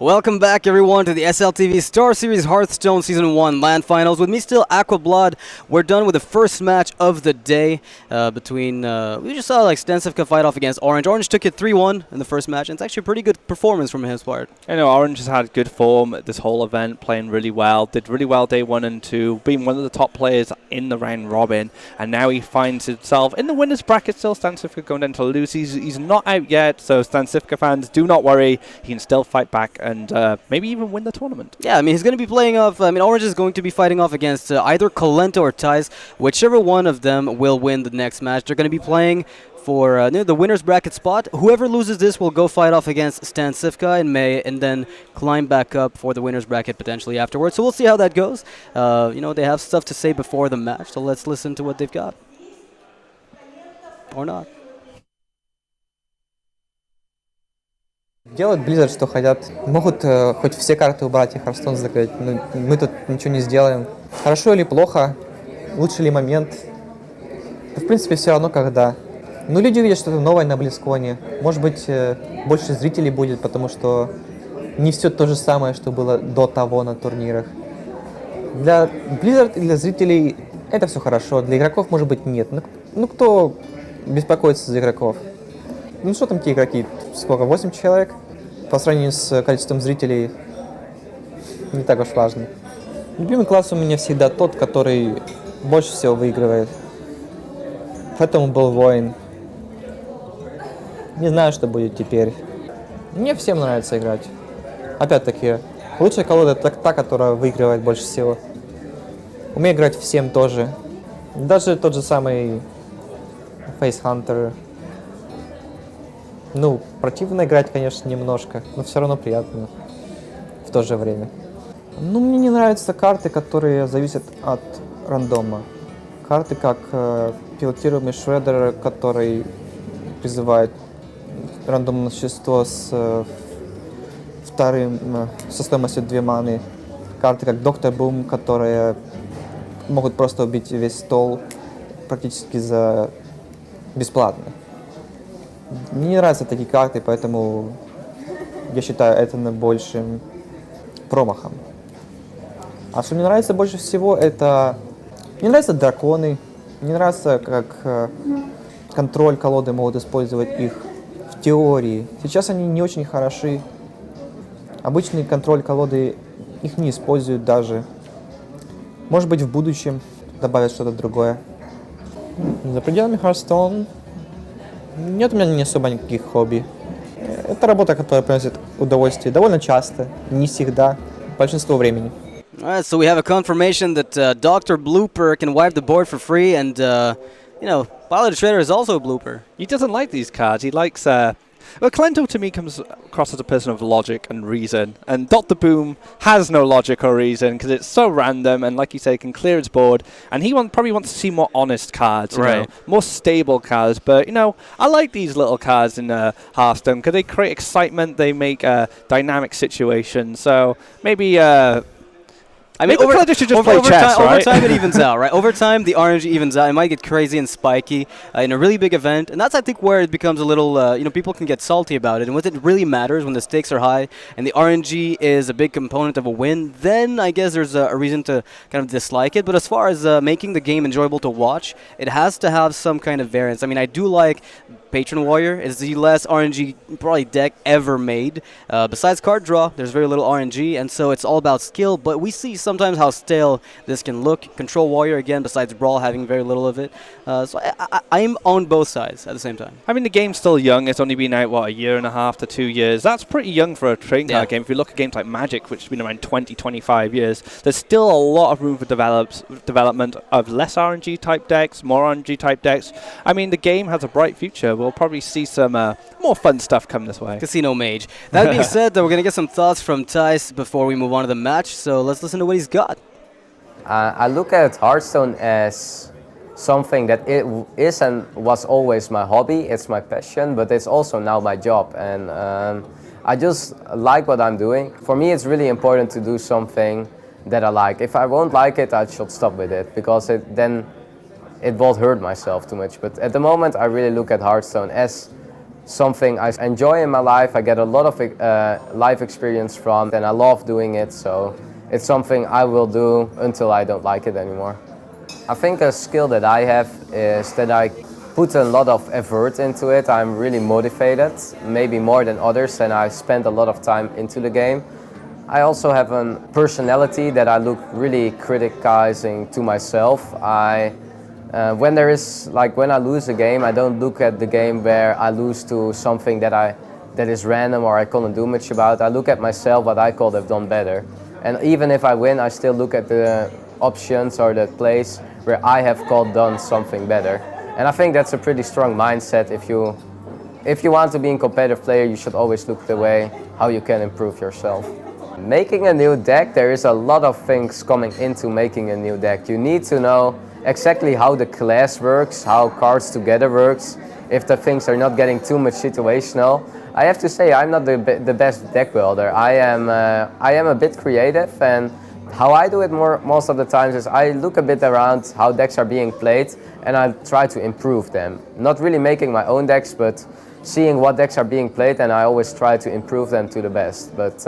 Welcome back, everyone, to the SLTV StarSeries Hearthstone Season 1 LAN Finals. With me still, Aquablood. We're done with the first match of the day between... we just saw Stansifka fight off against Orange. Orange took it 3-1 in the first match, and it's actually a pretty good performance from his part. I know Orange has had good form this whole event, playing really well. Did really well day 1 and 2, being one of the top players in the round robin, and now he finds himself in the winner's bracket still. Stansifka going down to lose. He's not out yet, so Stansifka fans, do not worry. He can still fight back and maybe even win the tournament. Yeah, I mean, he's going to be playing off... I mean, Orange is going to be fighting off against either Kolento or Thijs. Whichever one of them will win the next match. They're going to be playing for the winner's bracket spot. Whoever loses this will go fight off against Stansifka in May and then climb back up for the winner's bracket potentially afterwards. So we'll see how that goes. They have stuff to say before the match, so let's listen to what they've got. Or not. Делают Blizzard, что хотят. Могут хоть все карты убрать и Hearthstone закрыть, но мы тут ничего не сделаем. Хорошо или плохо, лучший ли момент, в принципе, все равно когда. Но люди увидят что-то новое на Близконе. Может быть, больше зрителей будет, потому что не все то же самое, что было до того на турнирах. Для Blizzard и для зрителей это все хорошо, для игроков, может быть, нет. Ну, кто беспокоится за игроков? Ну, что там те игроки? Сколько? 8 человек? По сравнению с количеством зрителей не так уж важно. Любимый класс у меня всегда тот, который больше всего выигрывает. Поэтому был воин. Не знаю, что будет теперь. Мне всем нравится играть. Опять-таки, лучшая колода это та, которая выигрывает больше всего. Умею играть всем тоже. Даже тот же самый Face Hunter. Ну, противно играть, конечно, немножко, но все равно приятно в то же время. Ну, мне не нравятся карты, которые зависят от рандома. Карты как пилотируемый Шреддер, который призывает рандомное существо со стоимостью 2 маны. Карты как Доктор Бум, которые могут просто убить весь стол практически за бесплатно. Мне не нравятся такие карты, поэтому я считаю это наибольшим промахом. А что мне нравится больше всего, это... Мне нравятся драконы, мне нравится, как контроль колоды могут использовать их в теории. Сейчас они не очень хороши. Обычный контроль колоды их не используют даже. Может быть, в будущем добавят что-то другое. За пределами Hearthstone нет у меня не особо никаких хобби. Это работа, которая приносит удовольствие довольно часто, не всегда, большинство времени. Alright, so we have a confirmation that Dr. Blooper can wipe the board for free, and, Pilot Shredder is also a blooper. He doesn't like these cards. He likes... Well, Kolento to me comes across as a person of logic and reason, and Dr. Boom has no logic or reason because it's so random, and like you say, can clear his board, and he probably wants to see more honest cards, you know, more stable cards. But, I like these little cards in Hearthstone because they create excitement, they make a dynamic situation, so maybe... I mean, over time it evens out, right? Over time, the RNG evens out. It might get crazy and spiky in a really big event, and that's, I think, where it becomes a little, people can get salty about it. And when it really matters, when the stakes are high and the RNG is a big component of a win, then I guess there's a reason to kind of dislike it. But as far as making the game enjoyable to watch, it has to have some kind of variance. I mean, I do like Patron Warrior. It's the less RNG probably deck ever made. Besides card draw, there's very little RNG, and so it's all about skill. But we see sometimes how stale this can look. Control Warrior, again, besides Brawl, having very little of it. So I'm on both sides at the same time. I mean, the game's still young. It's only been out, what, 1.5 to 2 years. That's pretty young for a trading card game. If you look at games like Magic, which has been around 20, 25 years, there's still a lot of room for development of less RNG type decks, more RNG type decks. I mean, the game has a bright future. We'll probably see some more fun stuff come this way. Casino Mage. That being said, we're going to get some thoughts from Thijs before we move on to the match, so let's listen to what he's got. I look at Hearthstone as something that it is and was always my hobby, it's my passion, but it's also now my job, and I just like what I'm doing. For me, it's really important to do something that I like. If I won't like it, I should stop with it, because then it won't hurt myself too much. But at the moment, I really look at Hearthstone as something I enjoy in my life. I get a lot of life experience from, and I love doing it. So it's something I will do until I don't like it anymore. I think a skill that I have is that I put a lot of effort into it. I'm really motivated, maybe more than others, and I spend a lot of time into the game. I also have a personality that I look really criticizing to myself. When I lose a game, I don't look at the game where I lose to something that is random or I couldn't do much about. I look at myself what I could have done better. And even if I win, I still look at the options or the place where I have done something better. And I think that's a pretty strong mindset. If you want to be a competitive player, you should always look the way how you can improve yourself. Making a new deck, there is a lot of things coming into making a new deck. You need to know exactly how the class works, how cards together works, if the things are not getting too much situational. I have to say I'm not the best deck builder. I am a bit creative, and how I do it most of the times is I look a bit around how decks are being played and I try to improve them. Not really making my own decks, but seeing what decks are being played, and I always try to improve them to the best. But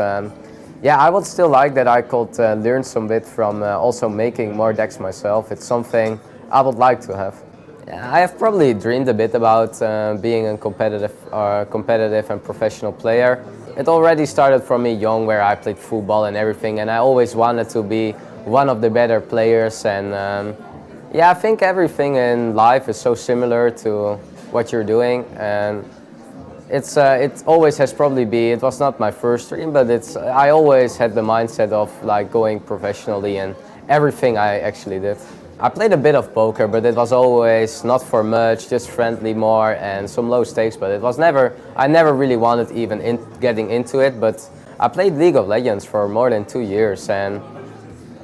yeah, I would still like that I could learn some bit from also making more decks myself. It's something I would like to have. I have probably dreamed a bit about being a competitive and professional player. It already started from me young, where I played football and everything, and I always wanted to be one of the better players. And yeah, I think everything in life is so similar to what you're doing, and it always has probably been. It was not my first dream, but I always had the mindset of like going professionally in everything I actually did. I played a bit of poker, but it was always not for much, just friendly more and some low stakes. But I never really wanted even getting into it. But I played League of Legends for more than 2 years, and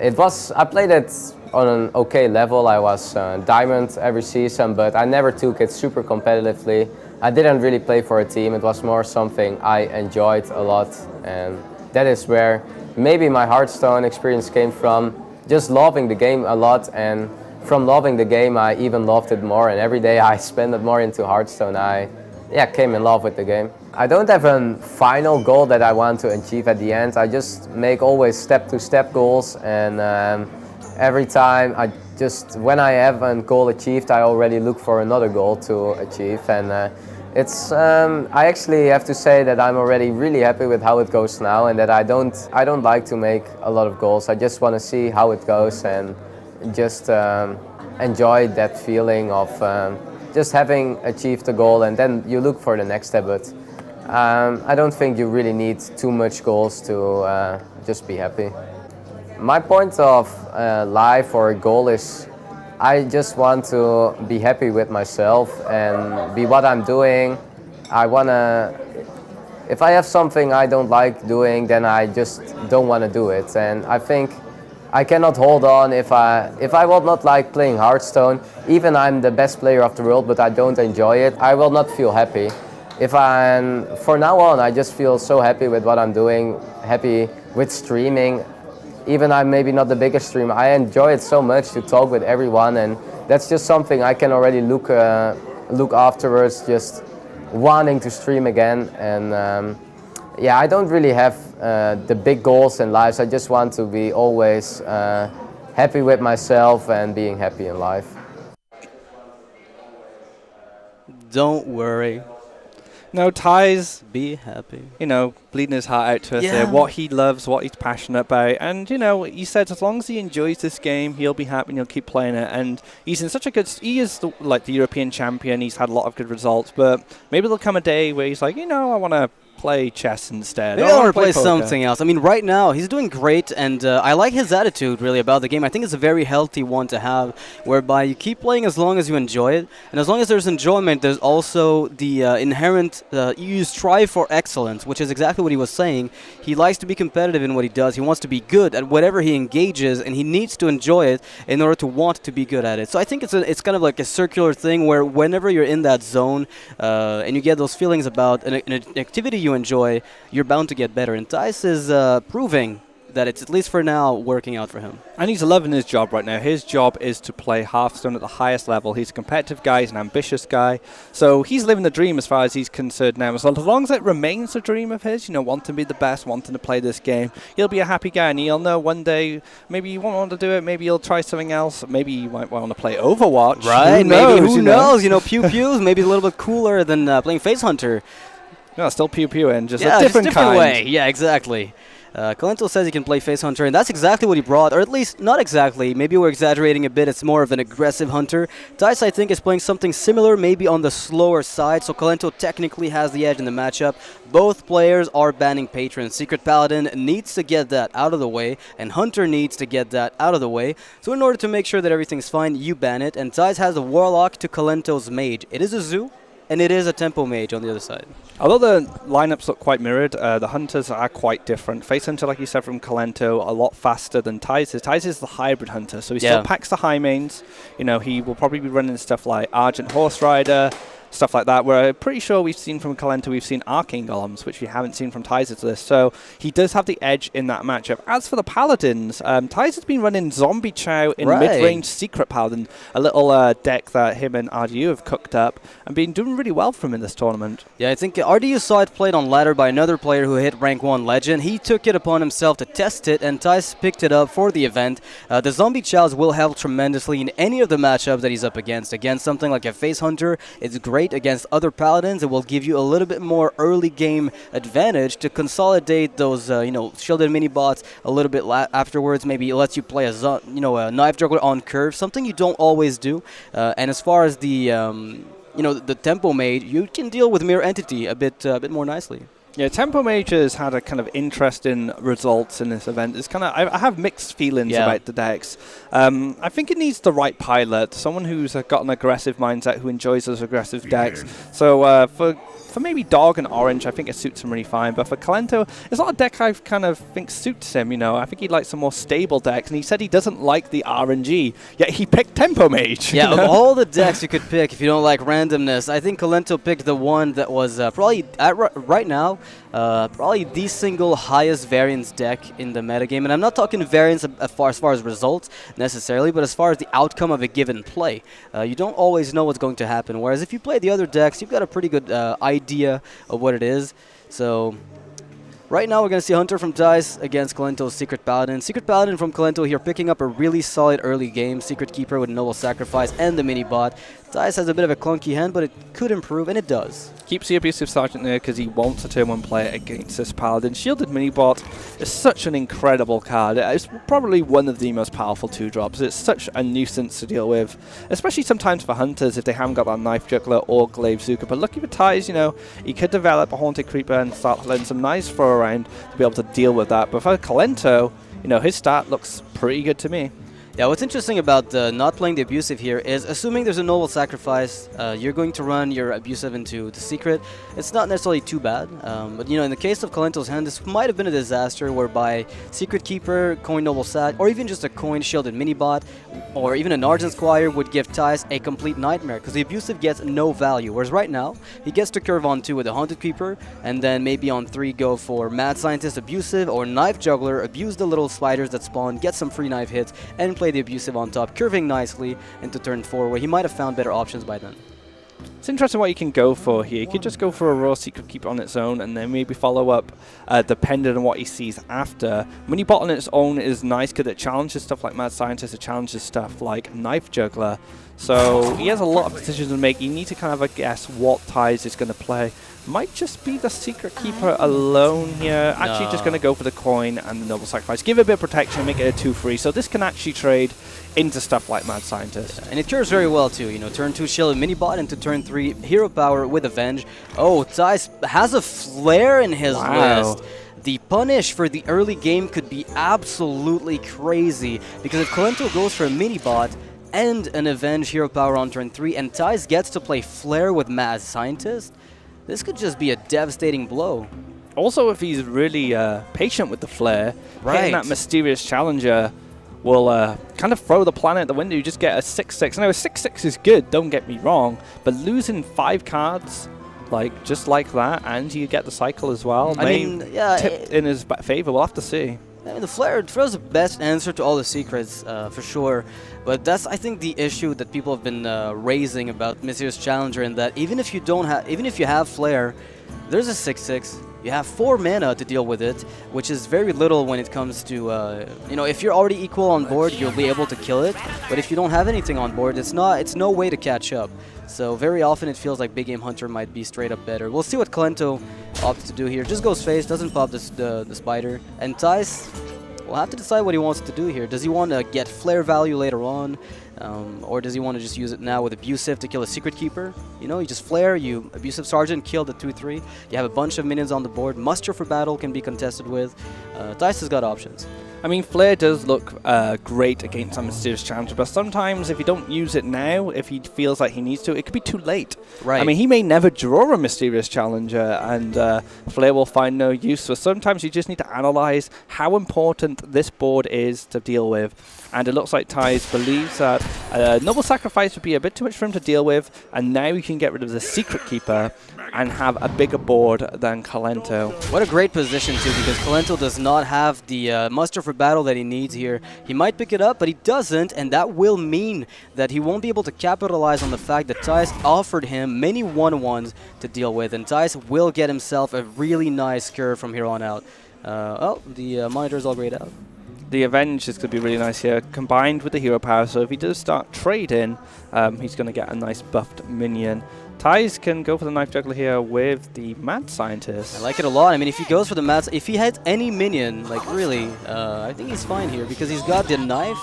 I played it on an okay level. I was diamond every season, but I never took it super competitively. I didn't really play for a team. It was more something I enjoyed a lot, and that is where maybe my Hearthstone experience came from. Just loving the game a lot, and from loving the game I even loved it more, and every day I spend it more into Hearthstone. I came in love with the game. I don't have a final goal that I want to achieve at the end. I just make always step-to-step goals, and every time when I have a goal achieved, I already look for another goal to achieve. And I actually have to say that I'm already really happy with how it goes now, and that I don't like to make a lot of goals. I just want to see how it goes and just enjoy that feeling of just having achieved a goal, and then you look for the next step. But I don't think you really need too much goals to just be happy. My point of life or goal is I just want to be happy with myself and be what I'm doing. If I have something I don't like doing, then I just don't want to do it. And I think I cannot hold on if I will not like playing Hearthstone, even I'm the best player of the world, but I don't enjoy it, I will not feel happy. For now on, I just feel so happy with what I'm doing, happy with streaming. Even I'm maybe not the biggest streamer, I enjoy it so much to talk with everyone, and that's just something I can already look afterwards, just wanting to stream again. And yeah, I don't really have the big goals in life. I just want to be always happy with myself and being happy in life. Don't worry. No, Thijs, Be happy. bleeding his heart out to us there, what he loves, what he's passionate about. And, he said as long as he enjoys this game, he'll be happy and he'll keep playing it. And he's in such a good... He is the European champion. He's had a lot of good results. But maybe there'll come a day where he's like, I want to play chess instead. Maybe I want to play something else. I mean, right now, he's doing great, and I like his attitude, really, about the game. I think it's a very healthy one to have, whereby you keep playing as long as you enjoy it, and as long as there's enjoyment, there's also the inherent... you strive for excellence, which is exactly what he was saying. He likes to be competitive in what he does. He wants to be good at whatever he engages, and he needs to enjoy it in order to want to be good at it. So I think it's kind of like a circular thing, where whenever you're in that zone, and you get those feelings about an activity you enjoy, you're bound to get better. And Thijs is proving that it's, at least for now, working out for him. And he's loving his job right now. His job is to play Hearthstone at the highest level. He's a competitive guy, he's an ambitious guy. So he's living the dream as far as he's concerned now. So as long as it remains a dream of his, you know, wanting to be the best, wanting to play this game, he'll be a happy guy, and he'll know one day maybe you won't want to do it, maybe you'll try something else, maybe you might want to play Overwatch. Right, who knows? You know, pew-pews, maybe a little bit cooler than playing Face Hunter. No, still pew-pew and just a different kind. Way. Yeah, exactly. Kolento says he can play Face Hunter, and that's exactly what he brought, or at least not exactly. Maybe we're exaggerating a bit. It's more of an aggressive Hunter. Thijs, I think, is playing something similar, maybe on the slower side, so Kolento technically has the edge in the matchup. Both players are banning Patrons. Secret Paladin needs to get that out of the way, and Hunter needs to get that out of the way. So in order to make sure that everything's fine, you ban it, and Thijs has a Warlock to Kolento's Mage. It is a Zoo, and it is a Tempo Mage on the other side. Although the lineups look quite mirrored, the Hunters are quite different. Face Hunter, like you said, from Kolento, a lot faster than Thijs is. Thijs is the hybrid Hunter, so he still packs the high mains. You know, he will probably be running stuff like Argent Horse Rider, stuff like that, where I'm pretty sure we've seen from Kolento, we've seen Arcane Golems, which we haven't seen from Thijs' list. So he does have the edge in that matchup. As for the Paladins, Thijs has been running Zombie Chow in mid-range Secret Paladin, a little deck that him and RDU have cooked up, and been doing really well for him in this tournament. Yeah, I think RDU saw it played on ladder by another player who hit rank 1 legend. He took it upon himself to test it, and Thijs picked it up for the event. The Zombie Chows will help tremendously in any of the matchups that he's up against. Against something like a Face Hunter, it's great against other Paladins. It will give you a little bit more early game advantage to consolidate those, shielded mini bots a little bit afterwards. Maybe it lets you play a Knife Juggler on curve, something you don't always do. And as far as the the Tempo Mage, you can deal with Mirror Entity a bit more nicely. Yeah, Tempo Mage has had a kind of interesting results in this event. It's kind of I have mixed feelings about the decks. I think it needs the right pilot, someone who's got an aggressive mindset, who enjoys those aggressive decks. So for maybe Dog and Orange, I think it suits him really fine. But for Kolento, it's not a deck I kind of think suits him. You know, I think he'd like some more stable decks. And he said he doesn't like the RNG, yet he picked Tempo Mage. Yeah, of all the decks you could pick, if you don't like randomness, I think Kolento picked the one that was probably right now. Probably the single highest variance deck in the metagame. And I'm not talking variance as far as results necessarily, but as far as the outcome of a given play. You don't always know what's going to happen, whereas if you play the other decks, you've got a pretty good idea of what it is. So right now we're going to see Hunter from Thijs against Kolento's Secret Paladin. Secret Paladin from Kolento here picking up a really solid early game. Secret Keeper with Noble Sacrifice and the mini bot. Thijs has a bit of a clunky hand, but it could improve, and it does. Keeps the Abusive Sergeant there because he wants a turn 1 play against this Paladin. Shielded Minibot is such an incredible card. It's probably one of the most powerful 2-drops. It's such a nuisance to deal with, especially sometimes for Hunters if they haven't got that Knife Juggler or Glaive Zuka. But lucky for Thijs, you know, he could develop a Haunted Creeper and start letting some nice throw around to be able to deal with that. But for Kolento, you know, his start looks pretty good to me. Yeah, what's interesting about not playing the Abusive here is, assuming there's a Noble Sacrifice, you're going to run your Abusive into the Secret. It's not necessarily too bad, but you know, in the case of Kolento's hand, this might have been a disaster whereby Secret Keeper, Coin Noble Sac, or even just a Coin Shielded Minibot, or even an Argent Squire would give Thijs a complete nightmare, because the Abusive gets no value, whereas right now, he gets to curve on 2 with a Haunted Creeper, and then maybe on 3 go for Mad Scientist Abusive, or Knife Juggler, abuse the little spiders that spawn, get some free knife hits, and play the Abusive on top, curving nicely into turn 4, where he might have found better options by then. It's interesting what you can go for here. You could just go for a raw Secret Keeper on its own and then maybe follow up depending on what he sees after. Minibot on its own is nice because it challenges stuff like Mad Scientist, it challenges stuff like Knife Juggler. So he has a lot of decisions to make. You need to kind of guess what Thijs is going to play. Might just be the Secret Keeper alone here. Actually just going to go for the coin and the Noble Sacrifice. Give it a bit of protection, make it a 2-3. So this can actually trade into stuff like Mad Scientist. And it cures very well too. You know, turn 2 Shielded Minibot into turn 3 Hero Power with Avenge. Oh, Thijs has a Flare in his list. The punish for the early game could be absolutely crazy, because if Kolento goes for a Minibot and an Avenge Hero Power on turn 3, and Thijs gets to play Flare with Mad Scientist, this could just be a devastating blow. Also, if he's really patient with the Flare, hitting that Mysterious Challenger will kind of throw the planet at the window. You just get a 6-6. I know a 6-6 is good, don't get me wrong, but losing 5 cards just like that, and you get the cycle as well, tip in his favor. We'll have to see. mean, the Flare throws the best answer to all the secrets, for sure. But that's, I think, the issue that people have been raising about Mysterious Challenger, in that even if you have Flare, there's a 6/6. You have 4 mana to deal with it, which is very little when it comes to, you know, if you're already equal on board, you'll be able to kill it. But if you don't have anything on board, it's no way to catch up. So very often it feels like Big Game Hunter might be straight up better. We'll see what Kolento opts to do here. Just goes face, doesn't pop the spider. And Thijs will have to decide what he wants to do here. Does he want to get flare value later on? Or does he want to just use it now with Abusive to kill a Secret Keeper? You know, you just flare, you Abusive Sergeant, kill the 2/3. You have a bunch of minions on the board. Muster for battle can be contested with. Thijs has got options. I mean, Flare does look great against a Mysterious Challenger, but sometimes if you don't use it now, if he feels like he needs to, it could be too late. Right. I mean, he may never draw a Mysterious Challenger, and Flare will find no use. So sometimes you just need to analyze how important this board is to deal with. And it looks like Thijs believes that Noble Sacrifice would be a bit too much for him to deal with, and now you can get rid of the Secret Keeper and have a bigger board than Kolento. What a great position, too, because Kolento does not have the muster for battle that he needs here. He might pick it up, but he doesn't, and that will mean that he won't be able to capitalize on the fact that Thijs offered him many 1/1s to deal with, and Thijs will get himself a really nice curve from here on out. Oh, the monitor is all grayed out. The Avenge is going to be really nice here, combined with the Hero Power, so if he does start trading, he's going to get a nice buffed minion. Thijs can go for the Knife Juggler here with the Mad Scientist. I like it a lot. I mean, if he goes for the Mad... If he hits any minion, like, really, I think he's fine here, because he's got the Knife,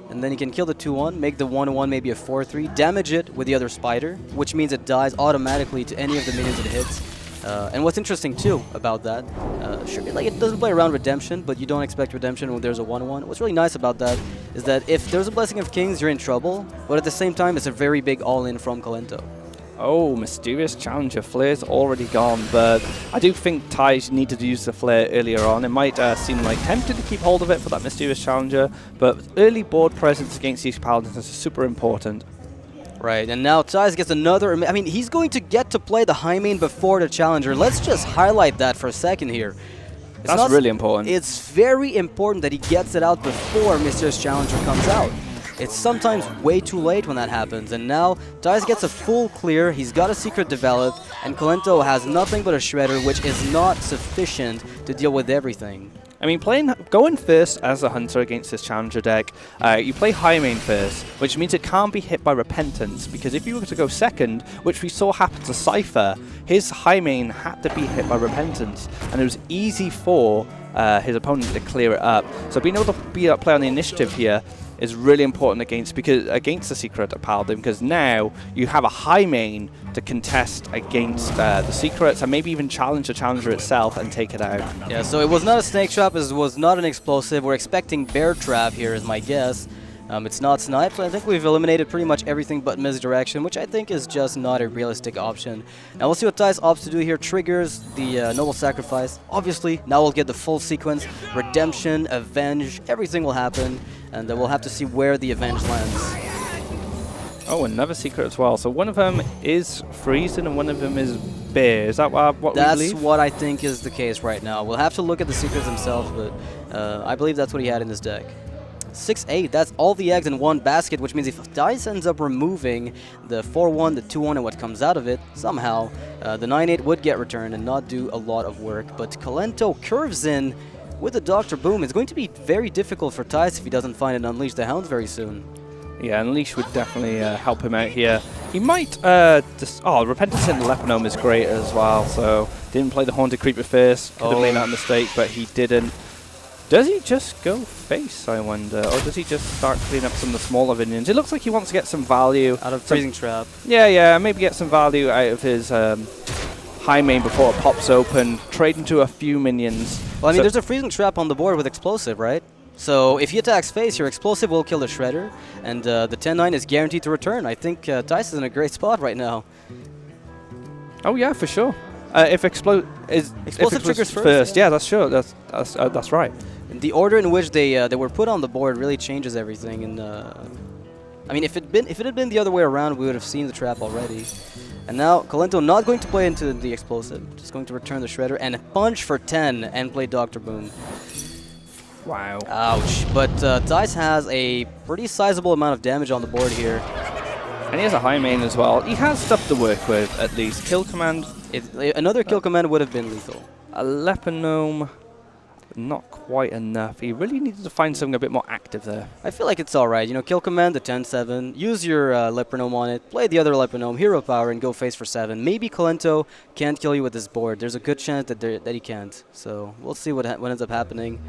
and then he can kill the 2/1, make the 1/1 maybe a 4/3, damage it with the other Spider, which means it dies automatically to any of the minions it hits. And what's interesting, too, about that, sure, like, it doesn't play around Redemption, but you don't expect Redemption when there's a 1/1. What's really nice about that is that if there's a Blessing of Kings, you're in trouble, but at the same time, it's a very big all-in from Kolento. Oh, Mysterious Challenger. Flare's already gone, but I do think Thijs needed to use the Flare earlier on. It might seem like tempted to keep hold of it for that Mysterious Challenger, but early board presence against these Paladins is super important. Right, and now Thijs gets another... I mean, he's going to get to play the high main before the Challenger. Let's just highlight that for a second here. That's really important. It's very important that he gets it out before Mysterious Challenger comes out. It's sometimes way too late when that happens, and now Thijs gets a full clear, he's got a secret developed, and Kolento has nothing but a Shredder, which is not sufficient to deal with everything. I mean, going first as a Hunter against this Challenger deck, you play high main first, which means it can't be hit by Repentance, because if you were to go second, which we saw happen to Cypher, his high main had to be hit by Repentance, and it was easy for his opponent to clear it up. So being able to play on the initiative here is really important against the Secret Paladin, because now you have a high main to contest against the Secrets and maybe even challenge the Challenger itself and take it out. Yeah, so it was not a Snake Trap, it was not an Explosive. We're expecting Bear Trap here is my guess. It's not Snipe, so I think we've eliminated pretty much everything but Misdirection, which I think is just not a realistic option. Now we'll see what Thijs opts to do here. Triggers the Noble Sacrifice. Obviously, now we'll get the full sequence. Redemption, Avenge, everything will happen, and we'll have to see where the Avenge lands. Oh, another secret as well. So one of them is Freezing and one of them is Bear. Is that what we believe? That's what I think is the case right now. We'll have to look at the secrets themselves, but I believe that's what he had in his deck. 6/8, that's all the eggs in one basket, which means if Thijs ends up removing the 4/1, the 2/1, and what comes out of it, somehow, the 9/8 would get returned and not do a lot of work. But Kolento curves in with the Dr. Boom. It's going to be very difficult for Thijs if he doesn't find an Unleash the Hounds very soon. Yeah, Unleash would definitely help him out here. He might Repentance in the Leponome is great as well, so didn't play the Haunted Creeper first, could have made that mistake, but he didn't. Does he just go face, I wonder? Or does he just start cleaning up some of the smaller minions? It looks like he wants to get some value. Out of Freezing Trap. Yeah, maybe get some value out of his high main before it pops open, trade into a few minions. Well, I mean, there's a Freezing Trap on the board with Explosive, right? So if he attacks face, your Explosive will kill the Shredder, and the 10/9 is guaranteed to return. I think Thijs is in a great spot right now. Oh yeah, for sure. If Explosive triggers first, yeah, that's sure. That's right. And the order in which they were put on the board really changes everything. And I mean, if it had been the other way around, we would have seen the trap already. And now Kolento not going to play into the Explosive, just going to return the Shredder and punch for 10 and play Dr. Boom. Wow. Ouch. But Thijs has a pretty sizable amount of damage on the board here. And he has a high main as well. He has stuff to work with, at least. Kill command. Another kill command would have been lethal. A Lepinome. Not quite enough. He really needed to find something a bit more active there. I feel like it's alright. You know, kill command the 10-7, use your Lepinome on it, play the other Lepinome, hero power, and go face for 7. Maybe Kolento can't kill you with this board. There's a good chance that he can't. So we'll see what ends up happening.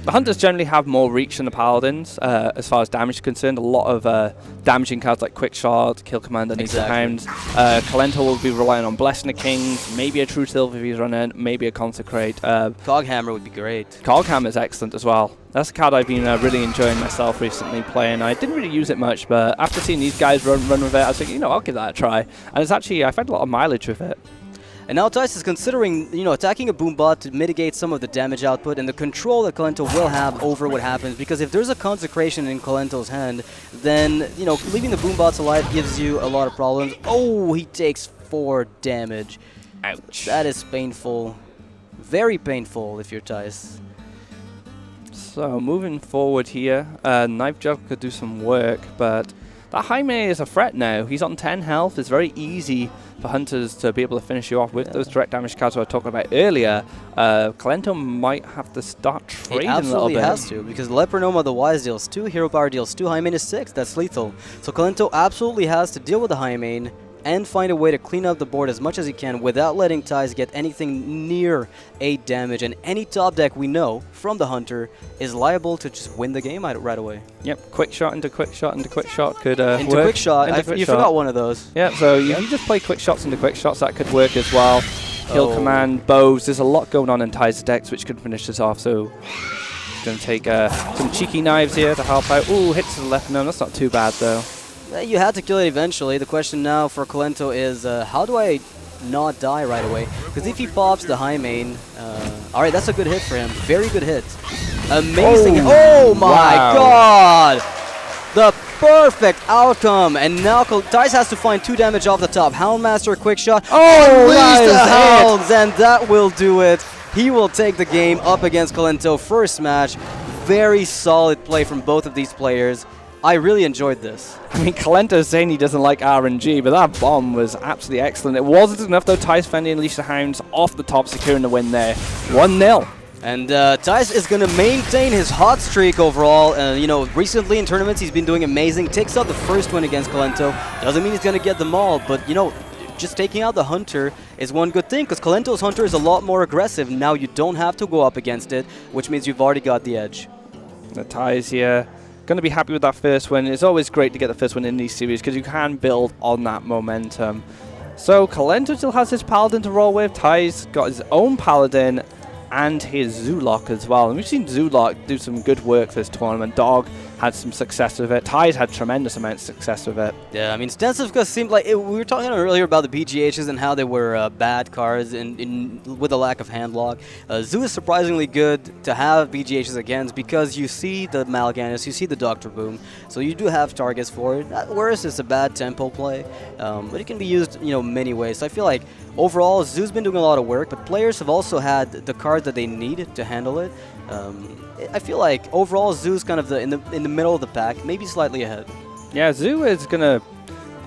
The Hunters generally have more reach than the Paladins as far as damage is concerned. A lot of damaging cards like Quick Shot, Kill Command, and Hounds. Kolento will be relying on Blessing the Kings, maybe a True Silver if he's running, maybe a Consecrate. Coghammer would be great. Coghammer is excellent as well. That's a card I've been really enjoying myself recently playing. I didn't really use it much, but after seeing these guys run with it, I was thinking, you know, I'll give that a try. And it's actually, I've had a lot of mileage with it. And now Thijs is considering, you know, attacking a Boombot to mitigate some of the damage output and the control that Kolento will have over what happens. Because if there's a Consecration in Kolento's hand, then, you know, leaving the Boombots alive gives you a lot of problems. Oh, he takes 4 damage. Ouch. That is painful. Very painful if you're Thijs. So moving forward here, Knife Jug could do some work, but that Jaime is a threat now. He's on 10 health. It's very easy for Hunters to be able to finish you off with those direct damage cards I was talking about earlier. Kolento might have to start trading a little bit. He absolutely has to, because Lepinome the Wise deals 2, Hero Power deals 2, High Main is 6. That's lethal. So Kolento absolutely has to deal with the High Main and find a way to clean up the board as much as he can without letting Thijs get anything near 8 damage. And any top deck we know from the Hunter is liable to just win the game right away. Yep, Quick Shot into Quick Shot into Quick Shot could into work. Quick Shot. You forgot one of those. Yeah, so you just play Quick Shots into Quick Shots. That could work as well. Kill Command, Bows. There's a lot going on in Thijs' decks which could finish this off. So he's going to take some cheeky knives here to help out. Ooh, hits to the left. No, that's not too bad though. You had to kill it eventually. The question now for Kolento is, how do I not die right away? Because if he pops the high main, alright, that's a good hit for him. Very good hit. Amazing. Oh my god! The perfect outcome. And now Thijs has to find 2 damage off the top. Houndmaster, Quick Shot. Oh, nice Hounds! And that will do it. He will take the game up against Kolento first match. Very solid play from both of these players. I really enjoyed this. I mean, Kolento's saying he doesn't like RNG, but that bomb was absolutely excellent. It wasn't enough, though. Thijs fending Unleash the Hounds off the top, securing the win there. 1-0. And Thijs is going to maintain his hot streak overall. You know, recently in tournaments, he's been doing amazing. Takes out the first win against Kolento. Doesn't mean he's going to get them all, but, you know, just taking out the Hunter is one good thing, because Kolento's Hunter is a lot more aggressive. Now you don't have to go up against it, which means you've already got the edge. The Thijs here. Going to be happy with that first win. It's always great to get the first win in these series because you can build on that momentum. So Kolento still has his Paladin to roll with. Thijs got his own Paladin and his Zulok as well. And we've seen Zulok do some good work this tournament. Dog had some success with it. Thijs had tremendous amount of success with it. Yeah, I mean, Stensivka seemed like... we were talking earlier about the BGHs and how they were bad cards with a lack of hand lock. Zoo is surprisingly good to have BGHs against because you see the Mal'Ganis, you see the Dr. Boom, so you do have targets for it. Whereas it's a bad tempo play, but it can be used, you know, many ways. So I feel like overall, Zoo's been doing a lot of work, but players have also had the cards that they need to handle it. I feel like overall Zoo's kind of in the middle of the pack, maybe slightly ahead. Yeah, Zoo is gonna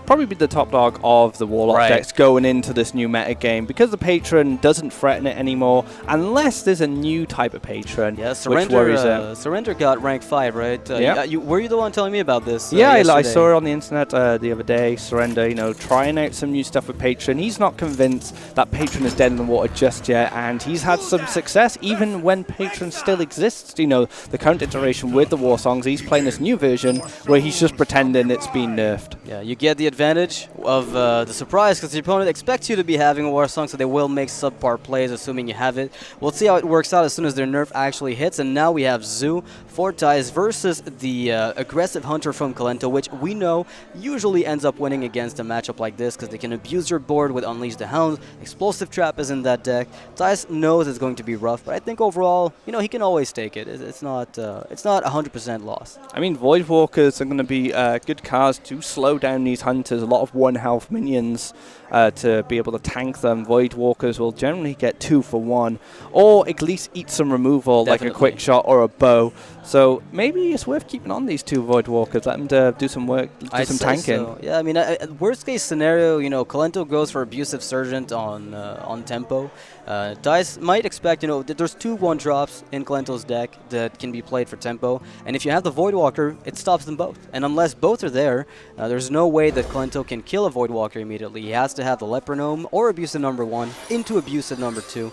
probably be the top dog of the Warlock decks going into this new meta game because the Patron doesn't threaten it anymore unless there's a new type of Patron. Yeah, Surrender, Surrender got rank 5, right? Yeah. Were you the one telling me about this? Yeah, I saw it on the internet the other day. Surrender, you know, trying out some new stuff with Patron. He's not convinced that Patron is dead in the water just yet, and he's had some success even when Patron still exists. You know, the current iteration with the War Songs, he's playing this new version where he's just pretending it's been nerfed. Yeah, you get the advantage of the surprise because the opponent expects you to be having a War Song, so they will make subpar plays assuming you have it. We'll see how it works out as soon as their nerf actually hits. And now we have Zoo for Thijs versus the aggressive Hunter from Kolento, which we know usually ends up winning against a matchup like this because they can abuse your board with Unleash the Hound. Explosive Trap is in that deck. Thijs knows it's going to be rough, but I think overall, you know, he can always take it. It's not 100% loss. I mean, Voidwalkers are going to be good cards to slow down these Hunters. hunters, a lot of 1 health minions to be able to tank them. Void Walkers will generally get 2 for 1, or at least eat some removal, Definitely. like a quick shot or a bow. So maybe it's worth keeping on these 2 Void Walkers, let them do some work, do some tanking. So. Yeah, I mean, worst case scenario, you know, Kolento goes for Abusive Sergeant on tempo. Thijs might expect, you know, there's 2 1-drops in Kolento's deck that can be played for tempo, and if you have the Void Walker, it stops them both. And unless both are there, there's no way that Kolento can kill a Void Walker immediately. He has to have the Leopronome or Abusive number 1 into Abusive number 2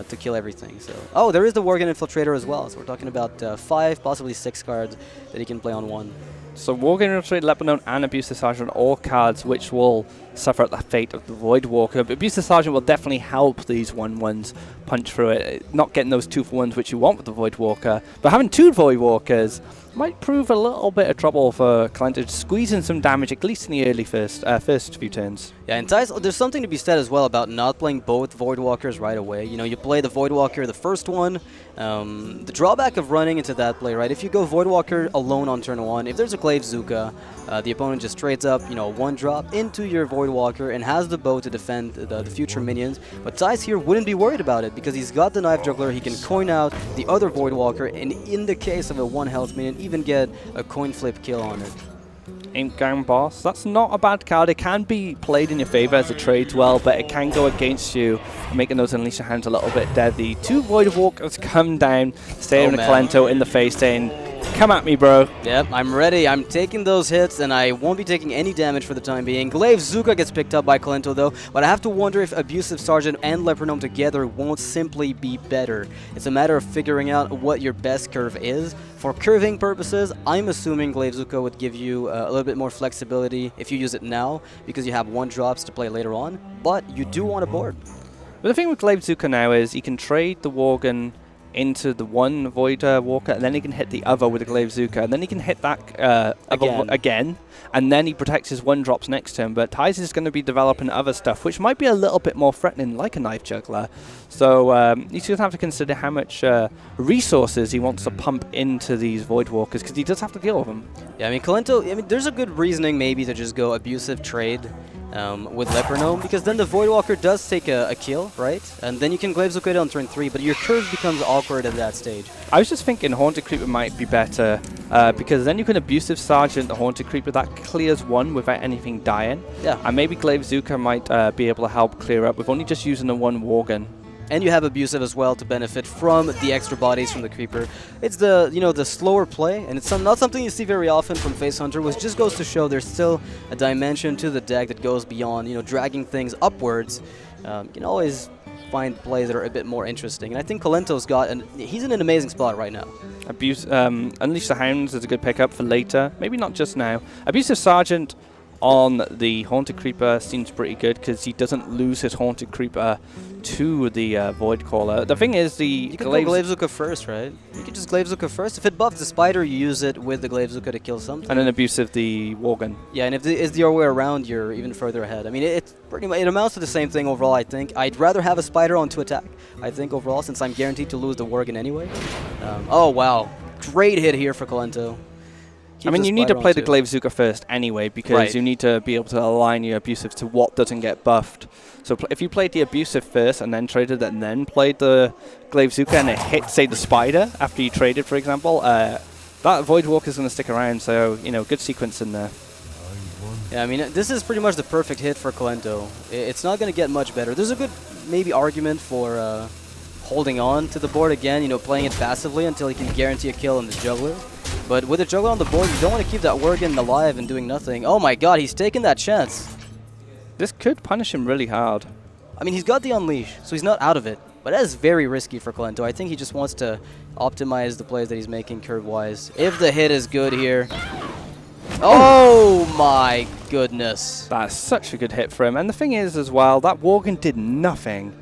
to kill everything. So, oh, there is the Worgen Infiltrator as well, so we're talking about 5, possibly 6 cards that he can play on 1. So Worgen Infiltrator, Leopronome, and Abusive Sergeant, all cards which will suffer at the fate of the Void Walker. But Abusive Sergeant will definitely help these 1/1s punch through it. Not getting those 2-for-1s which you want with the Void Walker, but having 2 Void Walkers might prove a little bit of trouble for Kolento, squeezing some damage, at least in the early first few turns. Yeah, and Thijs, there's something to be said as well about not playing both Void Walkers right away. You know, you play the Void Walker, the first one. The drawback of running into that play, right? If you go Void Walker alone on turn 1, if there's a Glaive Zuka, the opponent just trades up, you know, 1-drop into your Void Walker and has the bow to defend the future minions. But Thijs here wouldn't be worried about it because he's got the Knife Juggler. He can coin out the other Void Walker, and in the case of a 1-health minion, even get a coin flip kill on it. Imp Gang Boss, that's not a bad card. It can be played in your favor as it trades well, but it can go against you, making those Unleash Your Hands a little bit deadly. 2 Void Walkers come down, staring at Kolento in the face, saying, "Come at me, bro." Yep, I'm ready. I'm taking those hits, and I won't be taking any damage for the time being. Glaive Zuka gets picked up by Kolento, though, but I have to wonder if Abusive Sergeant and Leopronome together won't simply be better. It's a matter of figuring out what your best curve is. For curving purposes, I'm assuming Glaive Zuka would give you a little bit more flexibility if you use it now, because you have 1-drops to play later on, but you do want a board. But the thing with Glaive Zuka now is he can trade the Worgen into the 1 Void Walker, and then he can hit the other with the Glaive Zuka, and then he can hit that again, and then he protects his 1-drops next turn. But Thijs is going to be developing other stuff, which might be a little bit more threatening, like a Knife Juggler. So he's going to have to consider how much resources he wants to pump into these Void Walkers, because he does have to deal with them. Yeah, I mean, Kolento, I mean, there's a good reasoning maybe to just go Abusive Trade with Leopronome, because then the Void Walker does take a kill, right? And then you can Glaive Zuka it on turn 3, but your curve becomes awkward at that stage. I was just thinking Haunted Creeper might be better, because then you can Abusive Sergeant the Haunted Creeper, that clears 1 without anything dying. Yeah. And maybe Glaive Zuka might be able to help clear up with only just using the 1 Worgen. And you have Abusive as well to benefit from the extra bodies from the Creeper. It's the, you know, the slower play, and it's not something you see very often from Face Hunter, which just goes to show there's still a dimension to the deck that goes beyond, you know, dragging things upwards. You can always find plays that are a bit more interesting. And I think Kolento's got, and he's in an amazing spot right now. Unleash the Hounds is a good pickup for later, maybe not just now. Abusive Sergeant on the Haunted Creeper seems pretty good because he doesn't lose his Haunted Creeper to the Void Caller. The thing is, you can go Glaive Zuka first, right? You can just Glaive Zuka first. If it buffs the spider, you use it with the Glaive Zuka to kill something. And then Abusive the Worgen. Yeah, and if it's the other way around, you're even further ahead. I mean, it's pretty much, it amounts to the same thing overall, I think. I'd rather have a spider on to attack, I think, overall, since I'm guaranteed to lose the Worgen anyway. Oh, wow. Great hit here for Kolento. I mean, you need to play the Glaive Zuka first anyway, because you need to be able to align your Abusive to what doesn't get buffed. So if you played the Abusive first and then traded it and then played the Glaive Zuka and it hit, say, the Spider after you traded, for example, that Void Walker is going to stick around. So, you know, good sequence in there. Yeah, I mean, this is pretty much the perfect hit for Kolento. It's not going to get much better. There's a good, maybe, argument for holding on to the board again, you know, playing it passively until he can guarantee a kill on the Juggler. But with a Juggler on the board, you don't want to keep that Worgen alive and doing nothing. Oh my god, he's taking that chance. This could punish him really hard. I mean, he's got the Unleash, so he's not out of it. But that is very risky for Kolento. I think he just wants to optimize the plays that he's making curve-wise. If the hit is good here... Oh my goodness. That's such a good hit for him. And the thing is, as well, that Worgen did nothing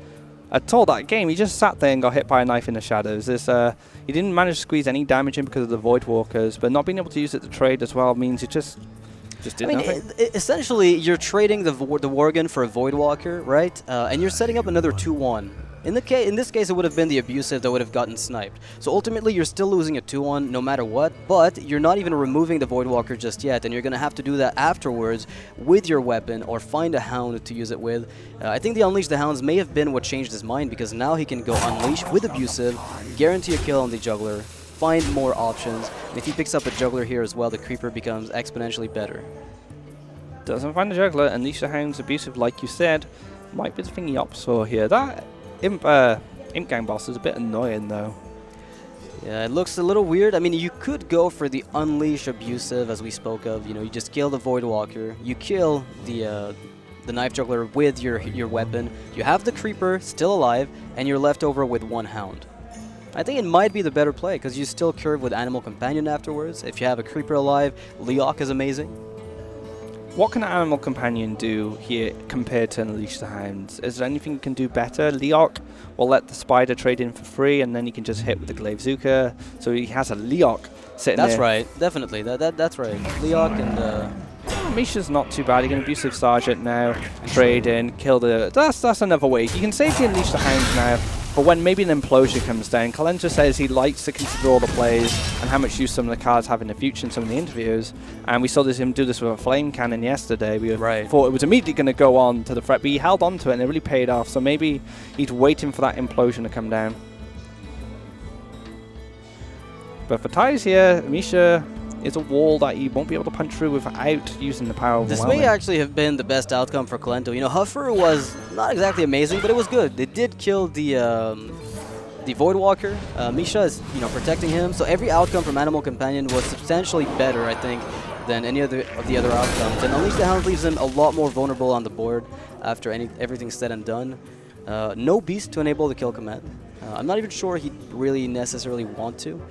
at all that game. He just sat there and got hit by a knife in the shadows. He didn't manage to squeeze any damage in because of the Void Walkers, but not being able to use it to trade as well means it just did nothing. Essentially, you're trading the Worgen for a Void Walker, right? And you're setting up another 2-1. In this case, it would have been the abusive that would have gotten sniped. So ultimately, you're still losing a 2-1 no matter what, but you're not even removing the Voidwalker just yet, and you're going to have to do that afterwards with your weapon or find a Hound to use it with. I think the Unleash the Hounds may have been what changed his mind, because now he can go Unleash with abusive, guarantee a kill on the Juggler, find more options, and if he picks up a Juggler here as well, the Creeper becomes exponentially better. Doesn't find the Juggler, Unleash the Hounds, abusive, like you said, might be the thing he opts for here. That Imp Gang boss is a bit annoying though. Yeah, it looks a little weird. I mean, you could go for the Unleash abusive, as we spoke of. You know, you just kill the Voidwalker, you kill the Knife Juggler with your weapon, you have the Creeper still alive, and you're left over with one Hound. I think it might be the better play, because you still curve with Animal Companion afterwards. If you have a Creeper alive, Leok is amazing. What can Animal Companion do here compared to Unleash the Hounds? Is there anything you can do better? Leok will let the Spider trade in for free, and then he can just hit with the Glaive-Zuka. So he has a Leok sitting there. That's right, definitely. That's right. Leok and... Misha's not too bad. He can abusive Sergeant now, trade in, kill the... That's another way. You can save the Unleash the Hounds now, but when maybe an implosion comes down, Kolento says he likes to consider all the plays and how much use some of the cards have in the future in some of the interviews. And we saw him do this with a flame cannon yesterday. We thought it was immediately going to go on to the threat, but he held on to it and it really paid off. So maybe he's waiting for that implosion to come down. But for Thijs here, Misha is a wall that he won't be able to punch through without using the power of This may actually have been the best outcome for Kolento. You know, Huffer was not exactly amazing, but it was good. They did kill the Voidwalker. Misha is, you know, protecting him. So every outcome from Animal Companion was substantially better, I think, than any of the other outcomes. And Unleash the Hound leaves him a lot more vulnerable on the board after everything's said and done. No Beast to enable the kill command. I'm not even sure he'd really necessarily want to.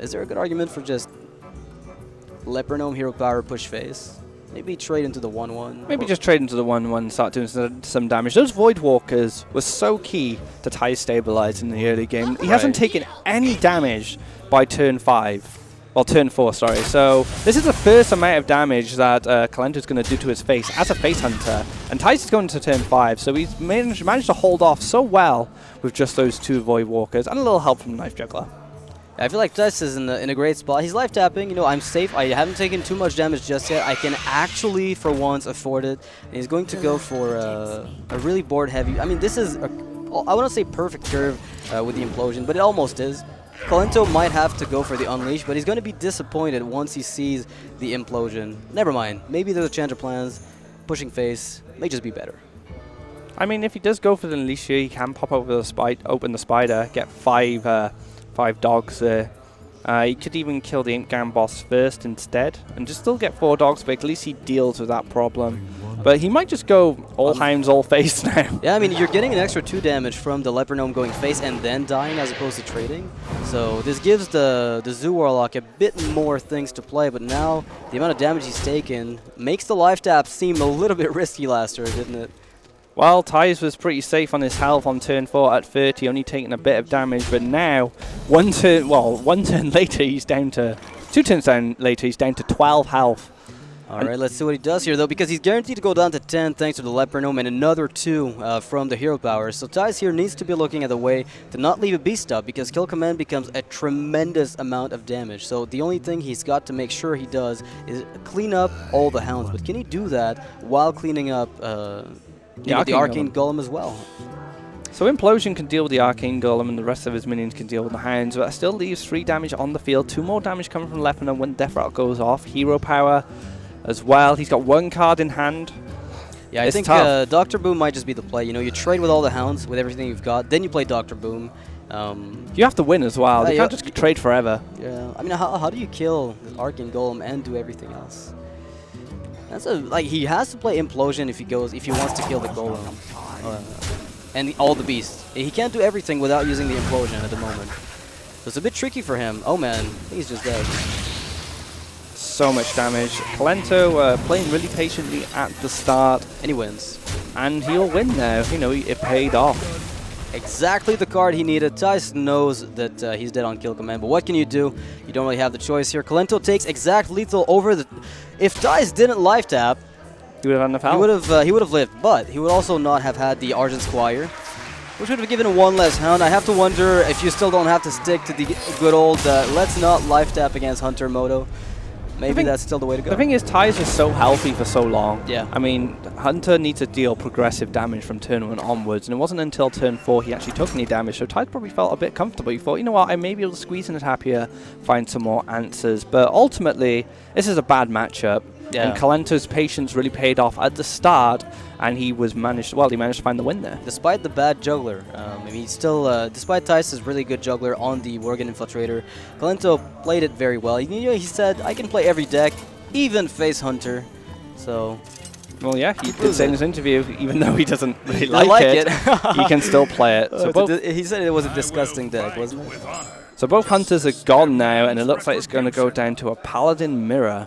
Is there a good argument for just Leper Gnome, Hero Power, push face? Maybe trade into the 1-1. Maybe just trade into the 1-1, start doing some damage. Those Voidwalkers were so key to Thijs stabilize in the early game. He hasn't taken any damage by turn 5. Well, turn 4, sorry. So this is the first amount of damage that Kolento is going to do to his face as a face hunter. And Thijs is going to turn 5, so he's managed to hold off so well with just those 2 Voidwalkers and a little help from Knife Juggler. I feel like Thijs is in a great spot. He's life tapping. You know, I'm safe. I haven't taken too much damage just yet. I can actually, for once, afford it. And he's going to go for a really board heavy. I mean, this is, I want to say perfect curve with the implosion, but it almost is. Kolento might have to go for the Unleash, but he's going to be disappointed once he sees the implosion. Never mind. Maybe there's a change of plans. Pushing face may just be better. I mean, if he does go for the Unleash here, he can pop over the open the Spider, get 5 dogs there. He could even kill the Imp Gang boss first instead and just still get 4 dogs, but at least he deals with that problem. But he might just go all hounds, all face now. Yeah, I mean, you're getting an extra 2 damage from the Leper Gnome going face and then dying as opposed to trading. So this gives the Zoo Warlock a bit more things to play, but now the amount of damage he's taken makes the life tap seem a little bit risky last turn, didn't it? Well, Thijs was pretty safe on his health on turn 4 at 30, only taking a bit of damage, but now, one turn later, he's down to, 2 turns down later, he's down to 12 health. Alright, let's see what he does here, though, because he's guaranteed to go down to 10 thanks to the Leper Gnome and another 2 from the Hero Power. So Thijs here needs to be looking at the way to not leave a Beast up, because Kill Command becomes a tremendous amount of damage. So the only thing he's got to make sure he does is clean up all the Hounds. But can he do that while cleaning up the Arcane Golem as well? So Implosion can deal with the Arcane Golem and the rest of his minions can deal with the Hounds, but that still leaves 3 damage on the field. 2 more damage coming from Leper Gnome when Death Rattle goes off. Hero Power as well. He's got 1 card in hand. Yeah, I think Dr. Boom might just be the play. You know, you trade with all the Hounds, with everything you've got, then you play Dr. Boom. You have to win as well. You can't just trade forever. Yeah, I mean, how do you kill the Arcane Golem and do everything else? That's he has to play Implosion if he wants to kill the Golem and all the beasts. He can't do everything without using the Implosion at the moment. So it's a bit tricky for him. Oh man, he's just dead. So much damage. Kolento playing really patiently at the start, and he wins. And he'll win now. You know, it paid off. Exactly the card he needed. Thijs knows that he's dead on Kill Command, but what can you do? You don't really have the choice here. Kolento takes exact lethal over the... If Thijs didn't life tap, he would have had enough health. He would have lived, but he would also not have had the Argent Squire. We should have given him one less Hound. I have to wonder if you still don't have to stick to the good old let's not life tap against Hunter Moto. Maybe that's still the way to go. The thing is, Thijs is so healthy for so long. Yeah. I mean, Hunter needs to deal progressive damage from turn 1 onwards, and it wasn't until turn 4 he actually took any damage, so Thijs probably felt a bit comfortable. He thought, you know what, I may be able to squeeze in a tap here, find some more answers. But ultimately, this is a bad matchup. Yeah. And Kolento's patience really paid off at the start, and he managed to find the win there. Despite the bad juggler, I mean, he's still, despite Thijs' really good juggler on the Worgen Infiltrator, Kolento played it very well. He said, I can play every deck, even face Hunter. So, well, yeah, he did say in his interview, even though he doesn't really like it, he can still play it. So he said it was a disgusting deck, wasn't it? So both Hunters are gone now, and it looks like it's going to go down to a Paladin Mirror.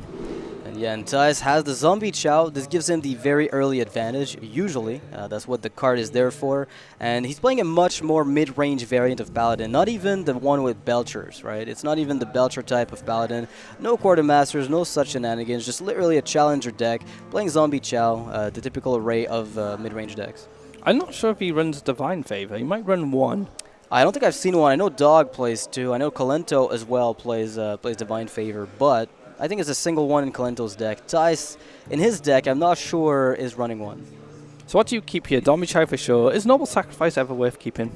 Yeah, and Thijs has the Zombie Chow. This gives him the very early advantage, usually. That's what the card is there for. And he's playing a much more mid-range variant of Paladin, not even the one with Belchers, right? It's not even the Belcher type of Paladin. No Quartermasters, no such shenanigans, just literally a challenger deck, playing Zombie Chow, the typical array of mid-range decks. I'm not sure if he runs Divine Favor. He might run one. I don't think I've seen one. I know Dog plays two. I know Kolento as well plays Divine Favor, but I think it's a single one in Kolento's deck. Thijs, in his deck, I'm not sure is running one. So what do you keep here? Zombie Chow for sure. Is Noble Sacrifice ever worth keeping?